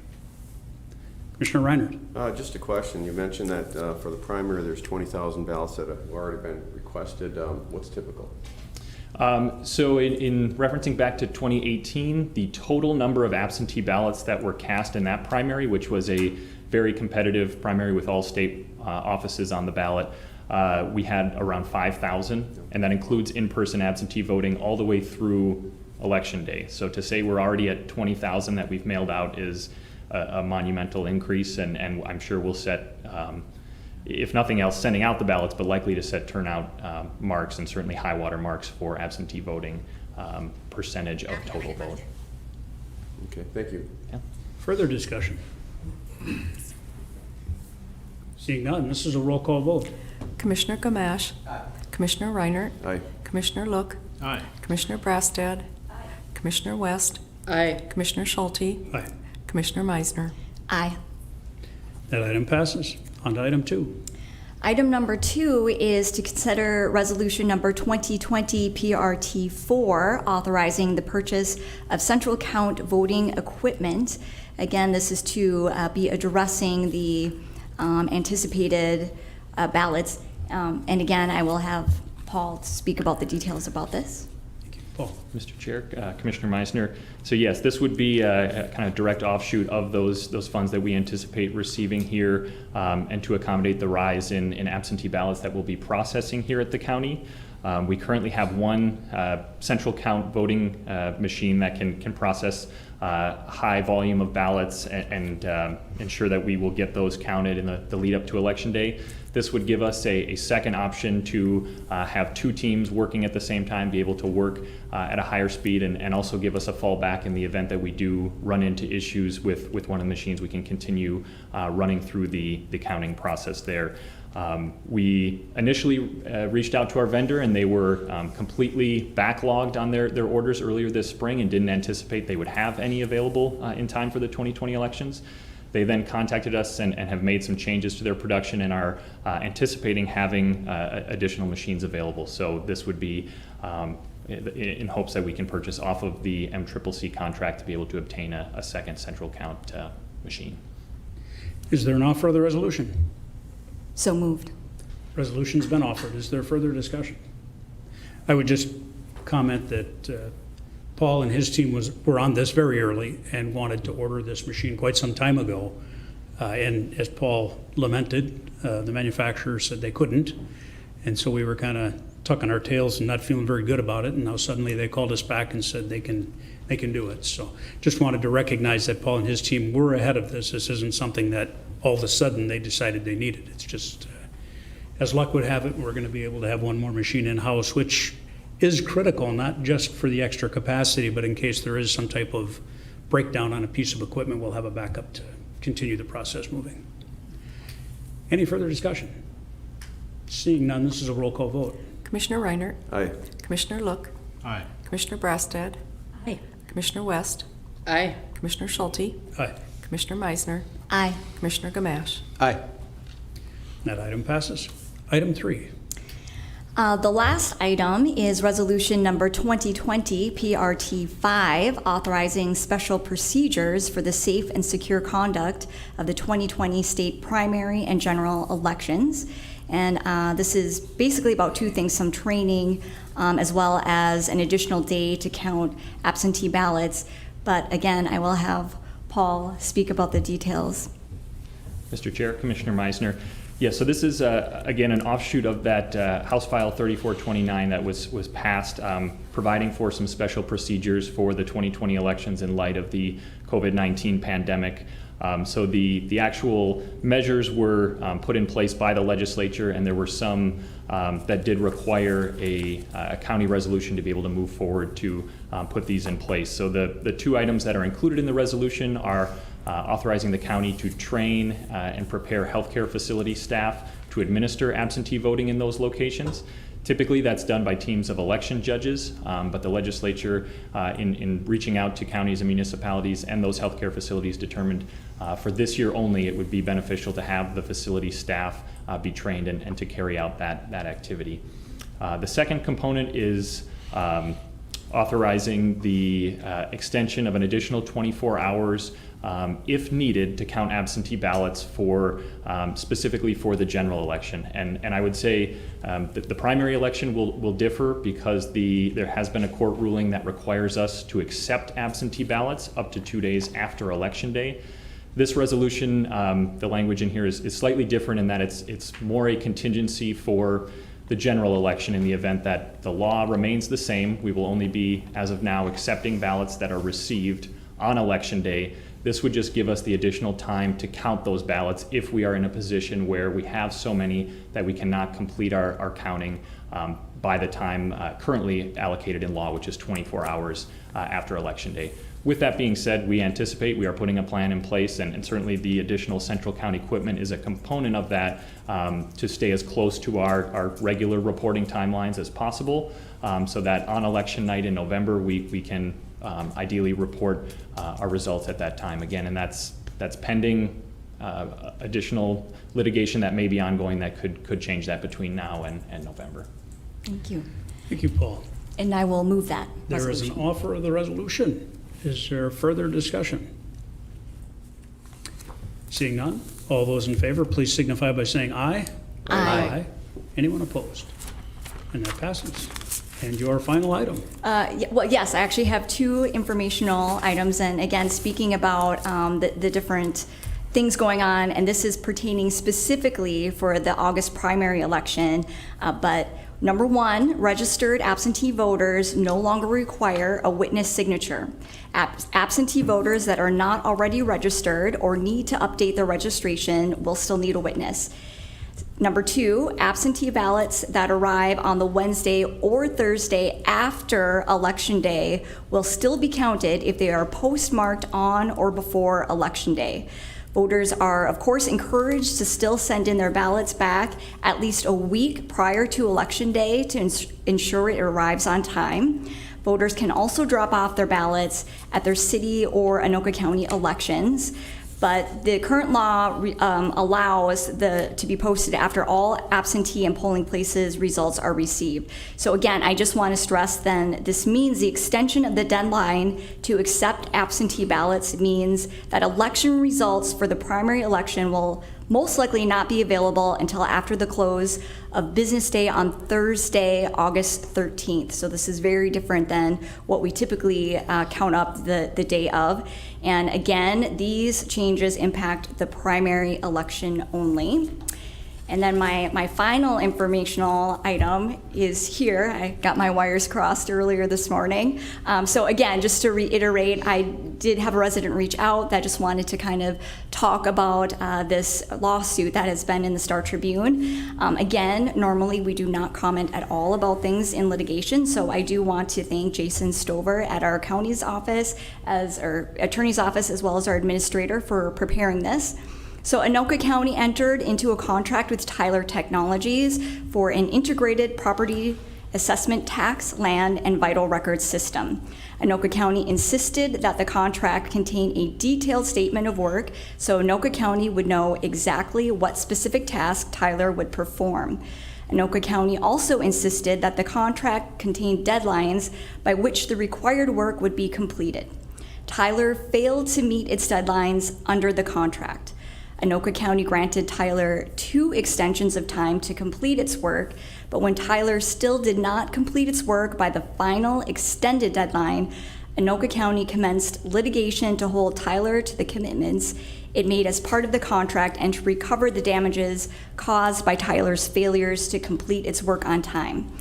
Commissioner Reinert. Just a question. You mentioned that for the primary, there's 20,000 ballots that have already been requested. What's typical? So in referencing back to 2018, the total number of absentee ballots that were cast in that primary, which was a very competitive primary with all state offices on the ballot, we had around 5,000, and that includes in-person absentee voting all the way through Election Day. So to say we're already at 20,000 that we've mailed out is a monumental increase, and I'm sure we'll set, if nothing else, sending out the ballots, but likely to set turnout marks and certainly high water marks for absentee voting percentage of total vote. Okay, thank you. Yeah. Further discussion? Seeing none, this is a roll call vote. Commissioner Gamache. Commissioner Reinert. Aye. Commissioner Look. Aye. Commissioner Brastad. Commissioner West. Aye. Commissioner Schulte. Aye. Commissioner Meisner. Aye. That item passes. On to item 2. Item number 2 is to consider resolution number 2020 PRT4, authorizing the purchase of central count voting equipment. Again, this is to be addressing the anticipated ballots. And again, I will have Paul speak about the details about this. Thank you. Paul. Mr. Chair, Commissioner Meisner. So yes, this would be a kind of direct offshoot of those funds that we anticipate receiving here, and to accommodate the rise in absentee ballots that we'll be processing here at the county. We currently have one central count voting machine that can process high volume of ballots and ensure that we will get those counted in the lead up to Election Day. This would give us a second option to have 2 teams working at the same time, be able to work at a higher speed, and also give us a fallback in the event that we do run into issues with one of the machines. We can continue running through the counting process there. We initially reached out to our vendor, and they were completely backlogged on their orders earlier this spring and didn't anticipate they would have any available in time for the 2020 elections. They then contacted us and have made some changes to their production and are anticipating having additional machines available. So this would be in hopes that we can purchase off of the MCCC contract to be able to obtain a second central count machine. Is there an offer of the resolution? So moved. Resolution's been offered. Is there further discussion? I would just comment that Paul and his team were on this very early and wanted to order this machine quite some time ago. And as Paul lamented, the manufacturer said they couldn't. And so we were kind of tucking our tails and not feeling very good about it. And now suddenly they called us back and said they can do it. So just wanted to recognize that Paul and his team were ahead of this. This isn't something that all of a sudden they decided they needed. It's just, as luck would have it, we're going to be able to have one more machine in-house, which is critical, not just for the extra capacity, but in case there is some type of breakdown on a piece of equipment, we'll have a backup to continue the process moving. Any further discussion? Seeing none, this is a roll call vote. Commissioner Reinert. Aye. Commissioner Look. Aye. Commissioner Brastad. Aye. Commissioner West. Aye. Commissioner Schulte. Aye. Commissioner Meisner. Aye. Commissioner Gamache. Aye. That item passes. Item 3. The last item is resolution number 2020 PRT5, authorizing special procedures for the safe and secure conduct of the 2020 state primary and general elections. And this is basically about two things, some training as well as an additional day to count absentee ballots. But again, I will have Paul speak about the details. Mr. Chair, Commissioner Meisner. Yeah, so this is, again, an offshoot of that House File 3429 that was passed, providing for some special procedures for the 2020 elections in light of the COVID-19 pandemic. So the actual measures were put in place by the legislature, and there were some that did require a county resolution to be able to move forward to put these in place. So the two items that are included in the resolution are authorizing the county to train and prepare healthcare facility staff to administer absentee voting in those locations. Typically, that's done by teams of election judges, but the legislature, in reaching out to counties and municipalities and those healthcare facilities, determined for this year only it would be beneficial to have the facility staff be trained and to carry out that activity. The second component is authorizing the extension of an additional 24 hours if needed to count absentee ballots for specifically for the general election. And I would say that the primary election will differ because there has been a court ruling that requires us to accept absentee ballots up to 2 days after Election Day. This resolution, the language in here is slightly different in that it's more a contingency for the general election in the event that the law remains the same. We will only be, as of now, accepting ballots that are received on Election Day. This would just give us the additional time to count those ballots if we are in a position where we have so many that we cannot complete our counting by the time currently allocated in law, which is 24 hours after Election Day. With that being said, we anticipate we are putting a plan in place, and certainly the additional central county equipment is a component of that to stay as close to our regular reporting timelines as possible, so that on election night in November we can ideally report our results at that time again, and that's pending additional litigation that may be ongoing that could change that between now and November. Thank you. Thank you, Paul. And I will move that There is an resolution. offer of the resolution. Is there further discussion? Seeing none, all those in favor, please signify by saying aye. Aye. Anyone opposed? And that passes. And your final item. Well, yes, I actually have two informational items, and again, speaking about the different things going on, and this is pertaining specifically for the August primary election, but number one, registered absentee voters no longer require a witness signature. Absentee voters that are not already registered or need to update their registration will still need a witness. Number two, absentee ballots that arrive on the Wednesday or Thursday after Election Day will still be counted if they are postmarked on or before Election Day. Voters are, of course, encouraged to still send in their ballots back at least a week prior to Election Day to ensure it arrives on time. Voters can also drop off their ballots at their city or Anoka County elections. But the current law allows to be posted after all absentee and polling places results are received. So again, I just want to stress then, this means the extension of the deadline to accept absentee ballots means that election results for the primary election will most likely not be available until after the close of business day on Thursday, August 13th. So this is very different than what we typically count up the day of. And again, these changes impact the primary election only. And then my final informational item is here. I got my wires crossed earlier this morning. So again, just to reiterate, I did have a resident reach out that just wanted to kind of talk about this lawsuit that has been in the Star Tribune. Again, normally we do not comment at all about things in litigation, so I do want to thank Jason Stover at our county's office, as our attorney's office, as well as our administrator for preparing this. So Anoka County entered into a contract with Tyler Technologies for an integrated property assessment tax, land, and vital records system. Anoka County insisted that the contract contain a detailed statement of work so Anoka County would know exactly what specific task Tyler would perform. Anoka County also insisted that the contract contained deadlines by which the required work would be completed. Tyler failed to meet its deadlines under the contract. Anoka County granted Tyler 2 extensions of time to complete its work, but when Tyler still did not complete its work by the final extended deadline, Anoka County commenced litigation to hold Tyler to the commitments it made as part of the contract and to recover the damages caused by Tyler's failures to complete its work on time.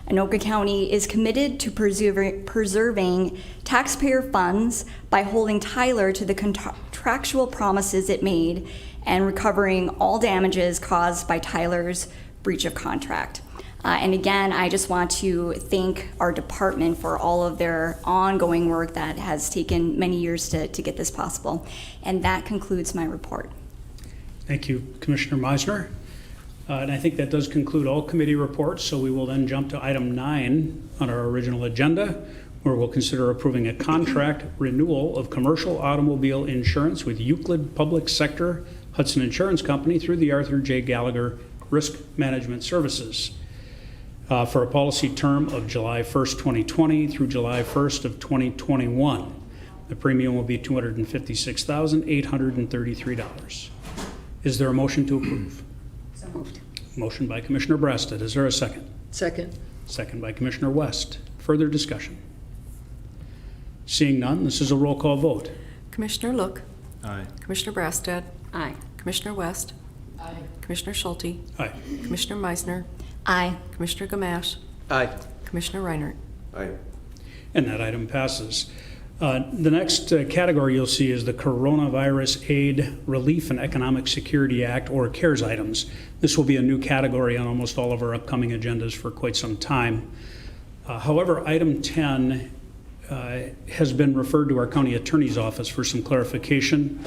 Anoka County is committed to preserving taxpayer funds by holding Tyler to the contractual promises it made and recovering all damages caused by Tyler's breach of contract. And again, I just want to thank our department for all of their ongoing work that has taken many years to get this possible. And that concludes my report. Thank you, Commissioner Meisner. And I think that does conclude all committee reports, so we will then jump to item 9 on our original agenda, where we'll consider approving a contract renewal of commercial automobile insurance with Euclid Public Sector Hudson Insurance Company through the Arthur J. Gallagher Risk Management Services for a policy term of July 1st, 2020 through July 1st of 2021. The premium will be $256,833. Is there a motion to approve? So moved. Motion by Commissioner Breasted. Is there a second? Second. Second by Commissioner West. Further discussion? Seeing none, this is a roll call vote. Commissioner Look, Aye. Commissioner Brassad, Aye. Commissioner West, Aye. Commissioner Schulte, Aye. Commissioner Meisner, Aye. Commissioner Gamache, Aye. Commissioner Reinert. Aye. And that item passes. The next category you'll see is the Coronavirus Aid, Relief, and Economic Security Act, or CARES items. This will be a new category on almost all of our upcoming agendas for quite some time. However, item 10 has been referred to our county attorney's office for some clarification.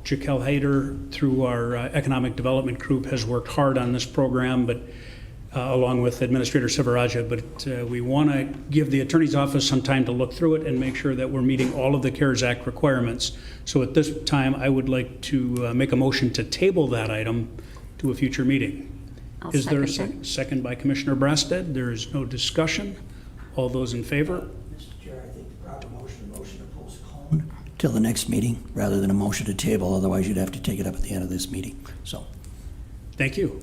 Shakal Hayter, through our economic development group, has worked hard on this program, but along with Administrator Rajah, but we want to give the attorney's office some time to look through it and make sure that we're meeting all of the CARES Act requirements. So at this time, I would like to make a motion to table that item to a future meeting. I'll Is there a second second? Second by Commissioner Brasted. There is no discussion. All those in favor? Mr. Chair, I think the proper motion to postpone till the next meeting rather than a motion to table. Otherwise, you'd have to take it up at the end of this meeting. So, Thank you,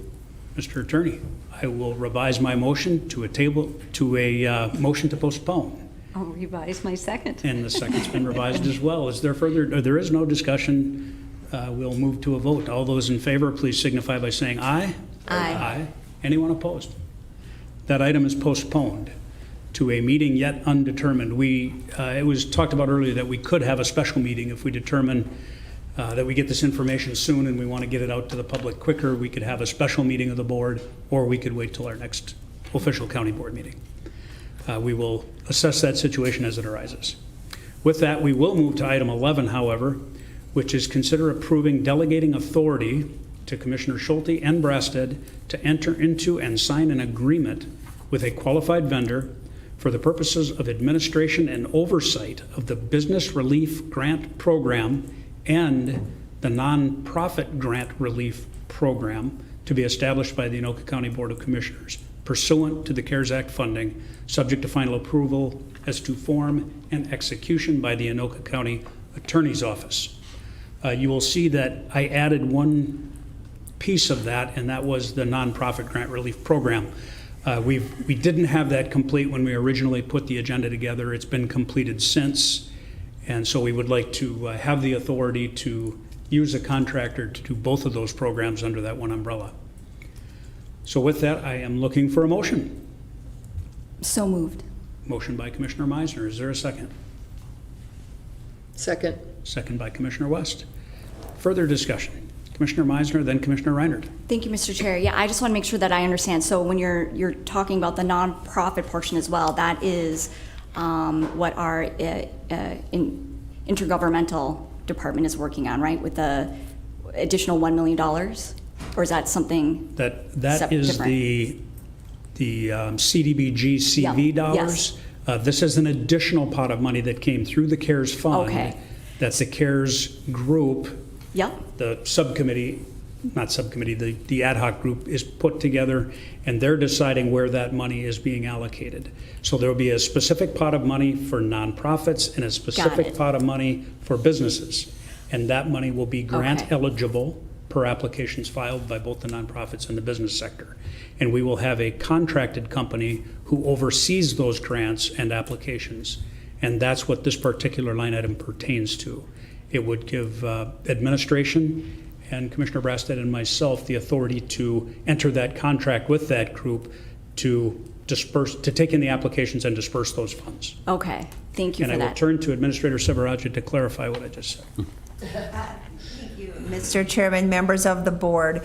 Mr. Attorney. I will revise my motion to a motion to postpone. I'll revise my second. And the second's been revised as well. Is there further, there is no discussion. We'll move to a vote. All those in favor, please signify by saying aye. Aye. Aye. Anyone opposed? That item is postponed to a meeting yet undetermined. It was talked about earlier that we could have a special meeting if we determine that we get this information soon and we want to get it out to the public quicker. We could have a special meeting of the board, or we could wait till our next official county board meeting. We will assess that situation as it arises. With that, we will move to item 11, however, which is consider approving delegating authority to Commissioner Schulte and Brasted to enter into and sign an agreement with a qualified vendor for the purposes of administration and oversight of the Business Relief Grant Program and the Nonprofit Grant Relief Program to be established by the Anoka County Board of Commissioners, pursuant to the CARES Act funding, subject to final approval as to form and execution by the Anoka County Attorney's Office. You will see that I added one piece of that, and that was the Nonprofit Grant Relief Program. We didn't have that complete when we originally put the agenda together. It's been completed since, and so we would like to have the authority to use a contractor to do both of those programs under that one umbrella. So with that, I am looking for a motion. So moved. Motion by Commissioner Meisner. Is there a second? Second. Second by Commissioner West. Further discussion. Commissioner Meisner, then Commissioner Reinert. Thank you, Mr. Chair. Yeah, I just want to make sure that I understand. So when you're talking about the nonprofit portion as well, that is what our intergovernmental department is working on, right? With the additional $1 million, or is that something That is different? the CDBG CV Yeah, dollars. yes. This is an additional pot of money that came through the CARES fund. Okay. That the CARES group, Yep. the subcommittee, not subcommittee, the ad hoc group is put together, and they're deciding where that money is being allocated. So there will be a specific pot of money for nonprofits and a specific it. pot of money for businesses. and that money will be grant Okay. eligible per applications filed by both the nonprofits and the business sector. And we will have a contracted company who oversees those grants and applications. And that's what this particular line item pertains to. It would give administration and Commissioner Brasted and myself the authority to enter that contract with that group to take in the applications and disperse those funds. Okay, thank you And for I will that. turn to Administrator Rajah to clarify what I just said. Mr. Chairman, members of the board.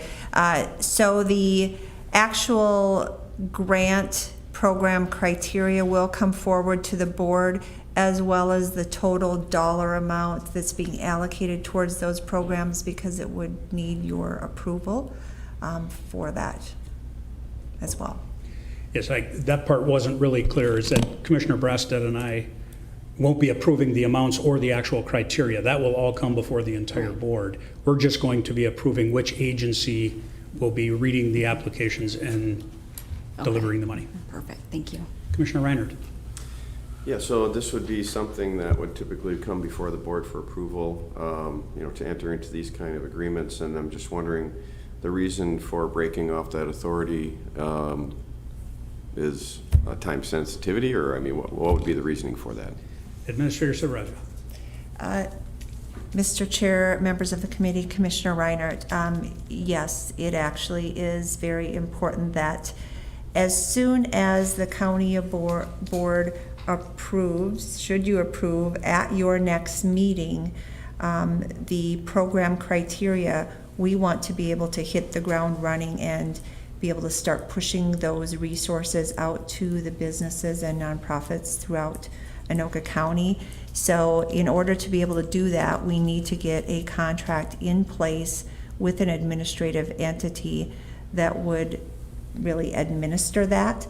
So the actual grant program criteria will come forward to the board, as well as the total dollar amount that's being allocated towards those programs, because it would need your approval for that as well. Yes, that part wasn't really clear, is that Commissioner Brasted and I won't be approving the amounts or the actual criteria. That will all come before the entire board. We're just going to be approving which agency will be reading the applications and delivering the money. Perfect, thank you. Commissioner Reinhardt. Yeah, so this would be something that would typically come before the board for approval, to enter into these kind of agreements. And I'm just wondering, the reason for breaking off that authority is time sensitivity, or what would be the reasoning for that? Administrator Rajah. Mr. Chair, members of the committee, Commissioner Reinhardt, yes, it actually is very important that as soon as the county board approves, should you approve at your next meeting, the program criteria, we want to be able to hit the ground running and be able to start pushing those resources out to the businesses and nonprofits throughout Anoka County. So in order to be able to do that, we need to get a contract in place with an administrative entity that would really administer that.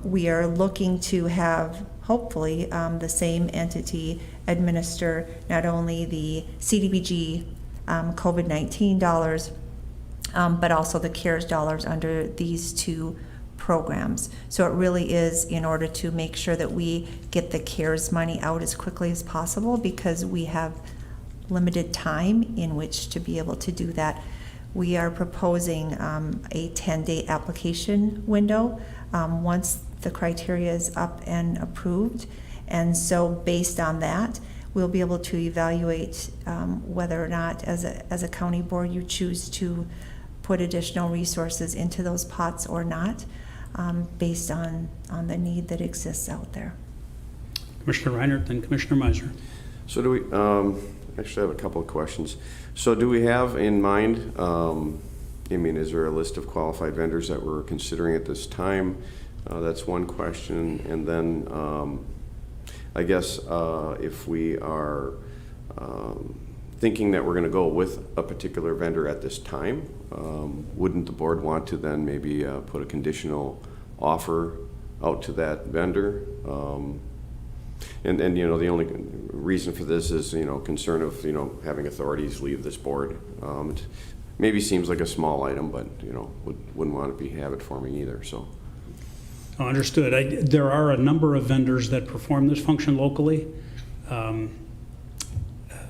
We are looking to have, hopefully, the same entity administer not only the CDBG COVID-19 dollars, but also the CARES dollars under these two programs. So it really is in order to make sure that we get the CARES money out as quickly as possible, because we have limited time in which to be able to do that. We are proposing a 10-day application window once the criteria is up and approved. And so based on that, we'll be able to evaluate whether or not as a county board you choose to put additional resources into those pots or not, based on the need that exists out there. Commissioner Reinhardt, then Commissioner Meisner. So do we, actually I have a couple of questions. So do we have in mind, is there a list of qualified vendors that we're considering at this time? That's one question. And then I guess if we are thinking that we're going to go with a particular vendor at this time, wouldn't the board want to then maybe put a conditional offer out to that vendor? And the only reason for this is, concern of, having authorities leave this board. It maybe seems like a small item, but, wouldn't want to be habit forming either, so. Understood. There are a number of vendors that perform this function locally.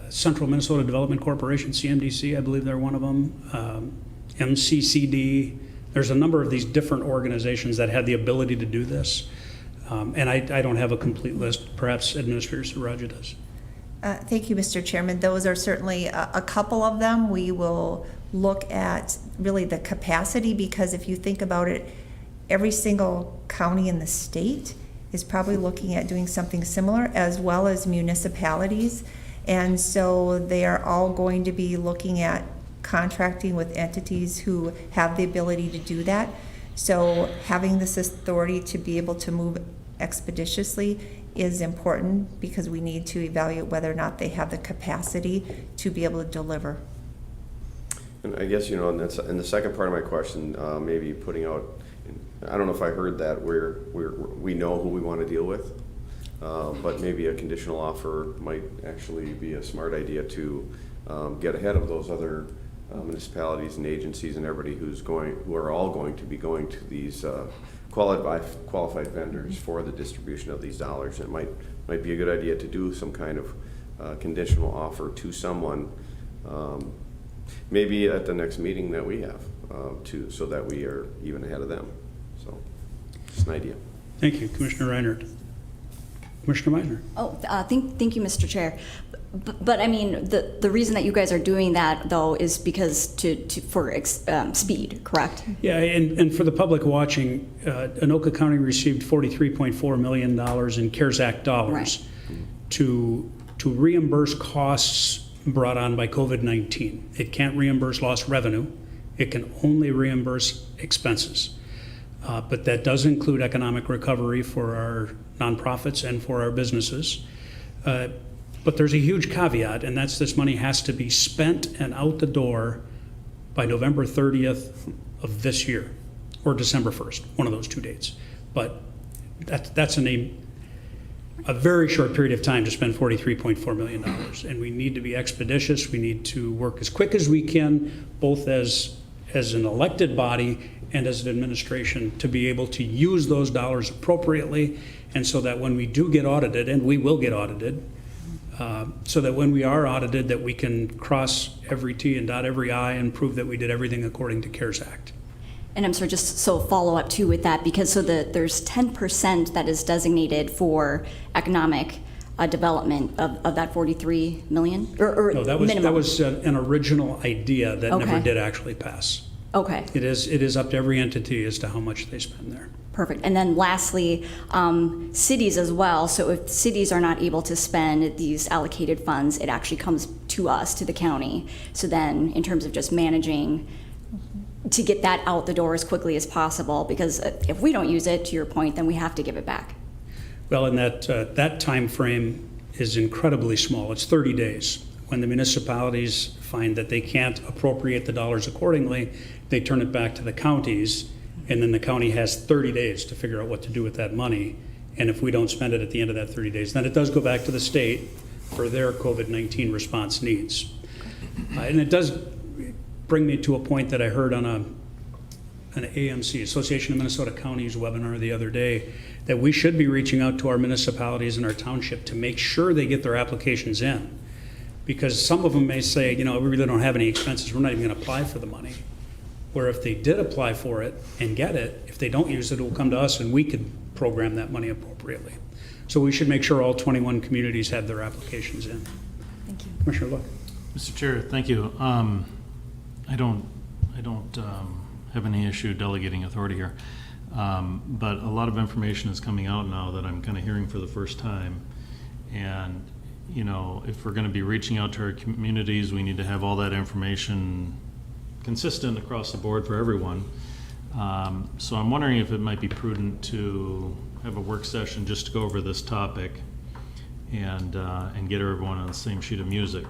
Central Minnesota Development Corporation, CMDC, I believe they're one of them. MCCD. There's a number of these different organizations that have the ability to do this. And I don't have a complete list. Perhaps Administrator Rajah does. Thank you, Mr. Chairman. Those are certainly a couple of them. We will look at really the capacity, because if you think about it, every single county in the state is probably looking at doing something similar, as well as municipalities. And so they are all going to be looking at contracting with entities who have the ability to do that. So having this authority to be able to move expeditiously is important, because we need to evaluate whether or not they have the capacity to be able to deliver. And I guess, and the second part of my question, maybe putting out, I don't know if I heard that we know who we want to deal with, but maybe a conditional offer might actually be a smart idea to get ahead of those other municipalities and agencies and everybody who are all going to be going to these qualified vendors for the distribution of these dollars. It might be a good idea to do some kind of conditional offer to someone, maybe at the next meeting that we have, so that we are even ahead of them. So, just an idea. Thank you, Commissioner Reinhardt. Commissioner Meisner. Oh, thank you, Mr. Chair. But I mean, the reason that you guys are doing that, though, is because for speed, correct? Yeah, and for the public watching, Anoka County received $43.4 million in CARES Act dollars to reimburse costs brought on by COVID-19. It can't reimburse lost revenue. It can only reimburse expenses. But that does include economic recovery for our nonprofits and for our businesses. But there's a huge caveat, and that's this money has to be spent and out the door by November 30th of this year, or December 1st, one of those two dates. But that's a very short period of time to spend $43.4 million. And we need to be expeditious. We need to work as quick as we can, both as an elected body and as an administration, to be able to use those dollars appropriately, and so that when we do get audited, and we will get audited, so that when we are audited, that we can cross every T and dot every I and prove that we did everything according to CARES Act. And I'm sorry, just so follow up too with that, because there's 10% that is designated for economic development of that 43 million, or No, that was an original idea that never did actually pass. Okay. It is up to every entity as to how much they spend there. Perfect. And then lastly, cities as well. So if cities are not able to spend these allocated funds, it actually comes to us, to the county. So then in terms of just managing to get that out the door as quickly as possible, because if we don't use it, to your point, then we have to give it back. Well, and that time frame is incredibly small. It's 30 days. When the municipalities find that they can't appropriate the dollars accordingly, they turn it back to the counties, and then the county has 30 days to figure out what to do with that money. And if we don't spend it at the end of that 30 days, then it does go back to the state for their COVID-19 response needs. And it does bring me to a point that I heard on an AMC, Association of Minnesota Counties webinar the other day, that we should be reaching out to our municipalities and our township to make sure they get their applications in. Because some of them may say, we really don't have any expenses, we're not even going to apply for the money. Where if they did apply for it and get it, if they don't use it, it will come to us and we could program that money appropriately. So we should make sure all 21 communities have their applications in. Thank you. Commissioner Look. Mr. Chair, thank you. I don't have any issue delegating authority here, but a lot of information is coming out now that I'm kind of hearing for the first time. And if we're going to be reaching out to our communities, we need to have all that information consistent across the board for everyone. So I'm wondering if it might be prudent to have a work session just to go over this topic and get everyone on the same sheet of music.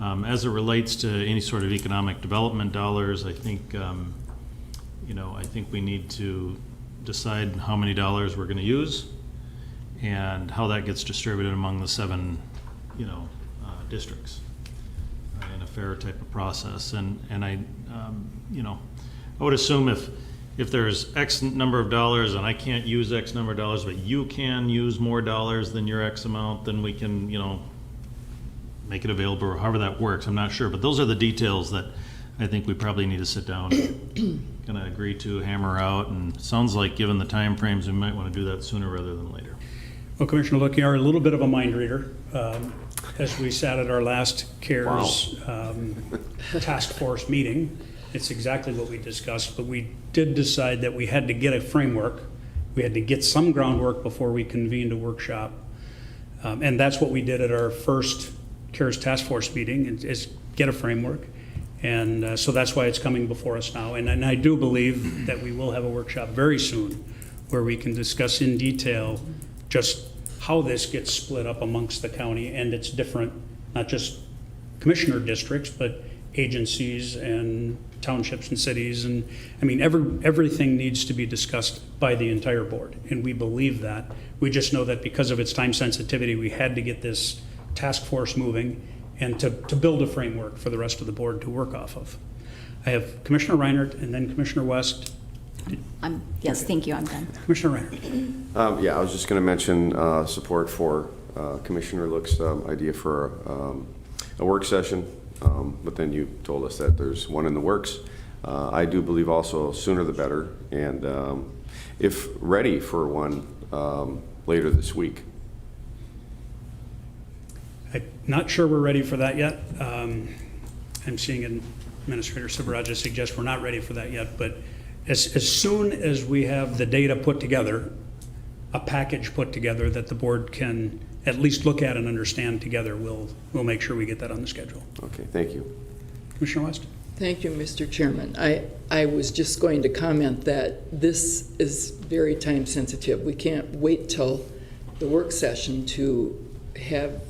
As it relates to any sort of economic development dollars, I think I think we need to decide how many dollars we're going to use and how that gets distributed among the 7 districts in a fair type of process. And I would assume if there's X number of dollars and I can't use X number of dollars, but you can use more dollars than your X amount, then we can, make it available, or however that works. I'm not sure, but those are the details that I think we probably need to sit down and kind of agree to, hammer out. And it sounds like, given the time frames, we might want to do that sooner rather than later. Well, Commissioner Look, you are a little bit of a mind reader. As we sat at our last CARES task force meeting, it's exactly what we discussed, but we did decide that we had to get a framework. We had to get some groundwork before we convened a workshop. And that's what we did at our first CARES task force meeting, is get a framework. And so that's why it's coming before us now. And I do believe that we will have a workshop very soon where we can discuss in detail just how this gets split up amongst the county and its different, not just commissioner districts, but agencies and townships and cities. And I mean, everything needs to be discussed by the entire board. And we believe that. We just know that because of its time sensitivity, we had to get this task force moving and to build a framework for the rest of the board to work off of. I have Commissioner Reinhardt and then Commissioner West. Yes, thank you, I'm done. Commissioner Reinhardt. Yeah, I was just going to mention support for Commissioner Look's idea for a work session, but then you told us that there's one in the works. I do believe also sooner the better, and if ready for one later this week. I'm not sure we're ready for that yet. I'm seeing Administrator Rajah suggest we're not ready for that yet, but as soon as we have the data put together, a package put together that the board can at least look at and understand together, we'll make sure we get that on the schedule. Okay, thank you. Commissioner West? Thank you, Mr. Chairman. I was just going to comment that this is very time sensitive. We can't wait till the work session to have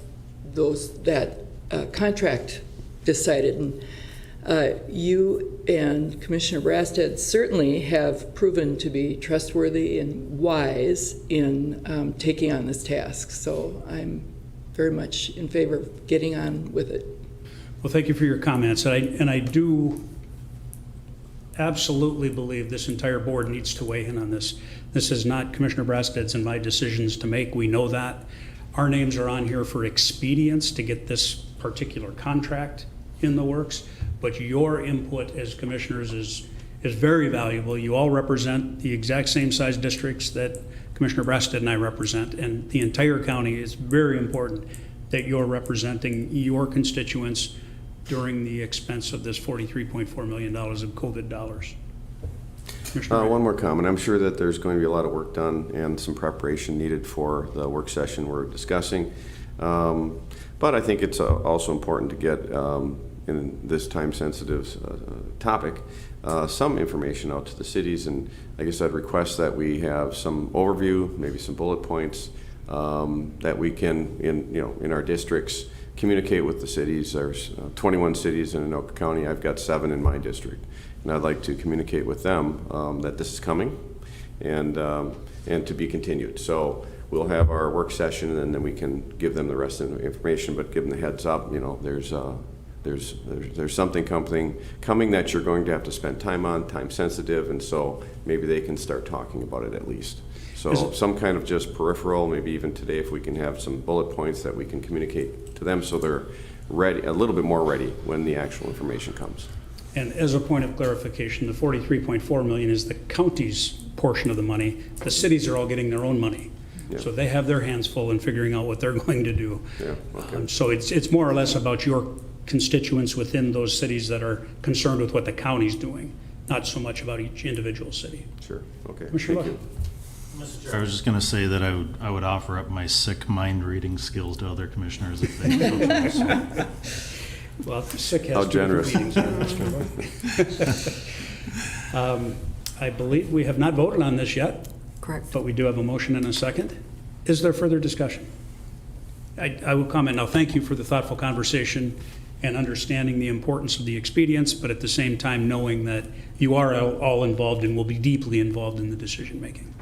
that contract decided. And you and Commissioner Brasted certainly have proven to be trustworthy and wise in taking on this task. So I'm very much in favor of getting on with it. Well, thank you for your comments. And I do absolutely believe this entire board needs to weigh in on this. This is not Commissioner Brasted's and my decisions to make. We know that. Our names are on here for expedience to get this particular contract in the works, but your input as commissioners is very valuable. You all represent the exact same size districts that Commissioner Brasted and I represent, and the entire county is very important that you're representing your constituents during the expense of this $43.4 million of COVID dollars. One more comment. I'm sure that there's going to be a lot of work done and some preparation needed for the work session we're discussing. But I think it's also important to get, in this time-sensitive topic, some information out to the cities. And I guess I'd request that we have some overview, maybe some bullet points that we can, in our districts, communicate with the cities. There's 21 cities in Anoka County. I've got 7 in my district. And I'd like to communicate with them that this is coming and to be continued. So we'll have our work session, and then we can give them the rest of the information, but give them the heads up. There's something coming that you're going to have to spend time on, time sensitive, and so maybe they can start talking about it at least. So some kind of just peripheral, maybe even today if we can have some bullet points that we can communicate to them so they're ready, a little bit more ready when the actual information comes. And as a point of clarification, the $43.4 million is the county's portion of the money. The cities are all getting their own money. Yeah. So they have their hands full in figuring out what they're going to do. Yeah, okay. So it's more or less about your constituents within those cities that are concerned with what the county's doing, not so much about each individual city. Sure, okay, Commissioner thank you. I was just going to say that I would offer up my sick mind reading skills to other commissioners if they so. Well, sick has How 2 generous. meetings. I believe we have not voted on this yet. Correct. But we do have a motion and a second. Is there further discussion? I will comment now. Thank you for the thoughtful conversation and understanding the importance of the expedience, but at the same time knowing that you are all involved and will be deeply involved in the decision making.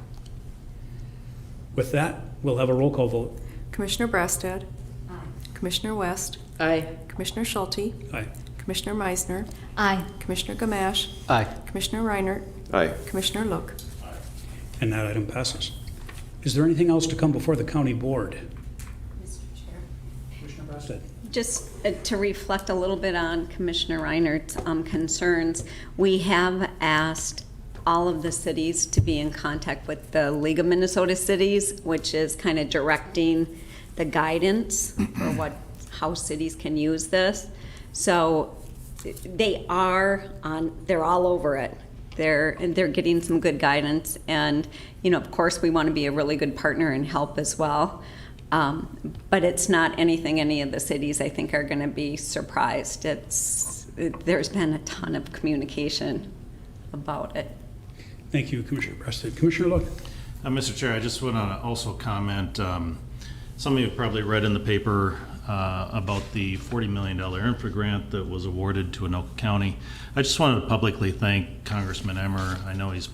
With that, we'll have a roll call vote. Commissioner Brasted. Aye. Commissioner West. Aye. Commissioner Schulte. Aye. Commissioner Meisner. Aye. Commissioner Gamache. Aye. Commissioner Reinert. Aye. Commissioner Look. And that item passes. Is there anything else to come before the county board? Mr. Chair. Commissioner Brasted. Just to reflect a little bit on Commissioner Reinert's concerns, we have asked all of the cities to be in contact with the League of Minnesota Cities, which is kind of directing the guidance for how cities can use this. So they're all over it. They're getting some good guidance, and of course we want to be a really good partner and help as well. But it's not anything any of the cities I think are going to be surprised. There's been a ton of communication about it. Thank you, Commissioner Brasted. Commissioner Look. Mr. Chair, I just want to also comment, some of you have probably read in the paper about the $40 million infra grant that was awarded to Anoka County. I just wanted to publicly thank Congressman Emmer. I know he's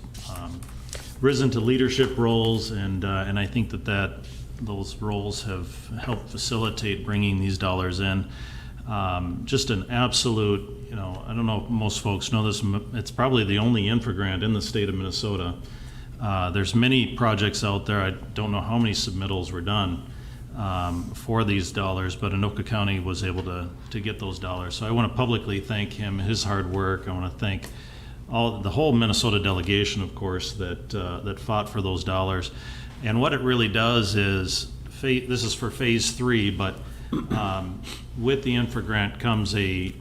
risen to leadership roles, and I think that those roles have helped facilitate bringing these dollars in. Just an absolute, I don't know if most folks know this, it's probably the only infra grant in the state of Minnesota. There's many projects out there. I don't know how many submittals were done. for these dollars, but Anoka County was able to get those dollars. So I want to publicly thank him, his hard work. I want to thank the whole Minnesota delegation, of course, that fought for those dollars. And what it really does is, this is for phase 3, but with the infra grant comes a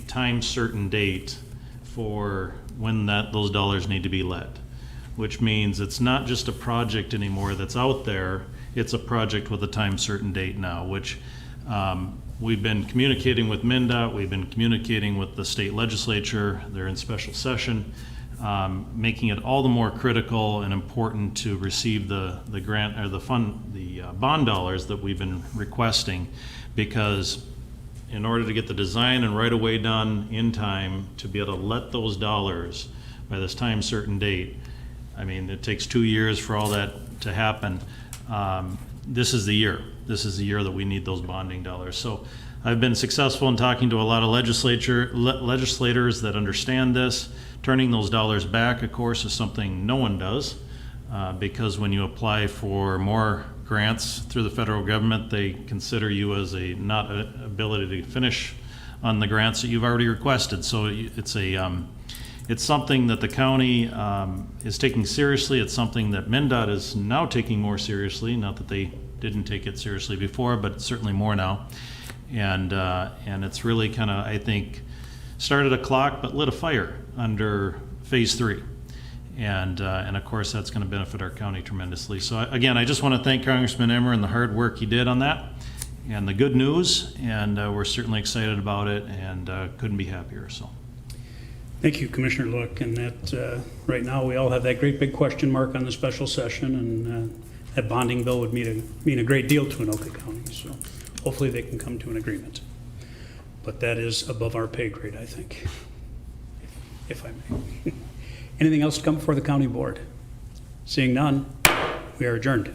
time certain date for when those dollars need to be let, which means it's not just a project anymore that's out there, it's a project with a time certain date now, which we've been communicating with MnDOT, we've been communicating with the state legislature, they're in special session, making it all the more critical and important to receive the grant or the bond dollars that we've been requesting, because in order to get the design and right of way done in time to be able to let those dollars by this time certain date, I mean, it takes 2 years for all that to happen. This is the year. This is the year that we need those bonding dollars. So I've been successful in talking to a lot of legislators that understand this. Turning those dollars back, of course, is something no one does, because when you apply for more grants through the federal government, they consider you as not ability to finish on the grants that you've already requested. So it's something that the county is taking seriously. It's something that MnDOT is now taking more seriously. Not that they didn't take it seriously before, but certainly more now. And it's really kind of, I think, started a clock but lit a fire under phase 3. And of course, that's going to benefit our county tremendously. So again, I just want to thank Congressman Emmer and the hard work he did on that and the good news. And we're certainly excited about it and couldn't be happier. So. Thank you, Commissioner Look. And that right now we all have that great big question mark on the special session, and that bonding bill would mean a great deal to Anoka County. So hopefully they can come to an agreement. But that is above our pay grade, I think, if I may. Anything else to come before the county board? Seeing none, we are adjourned.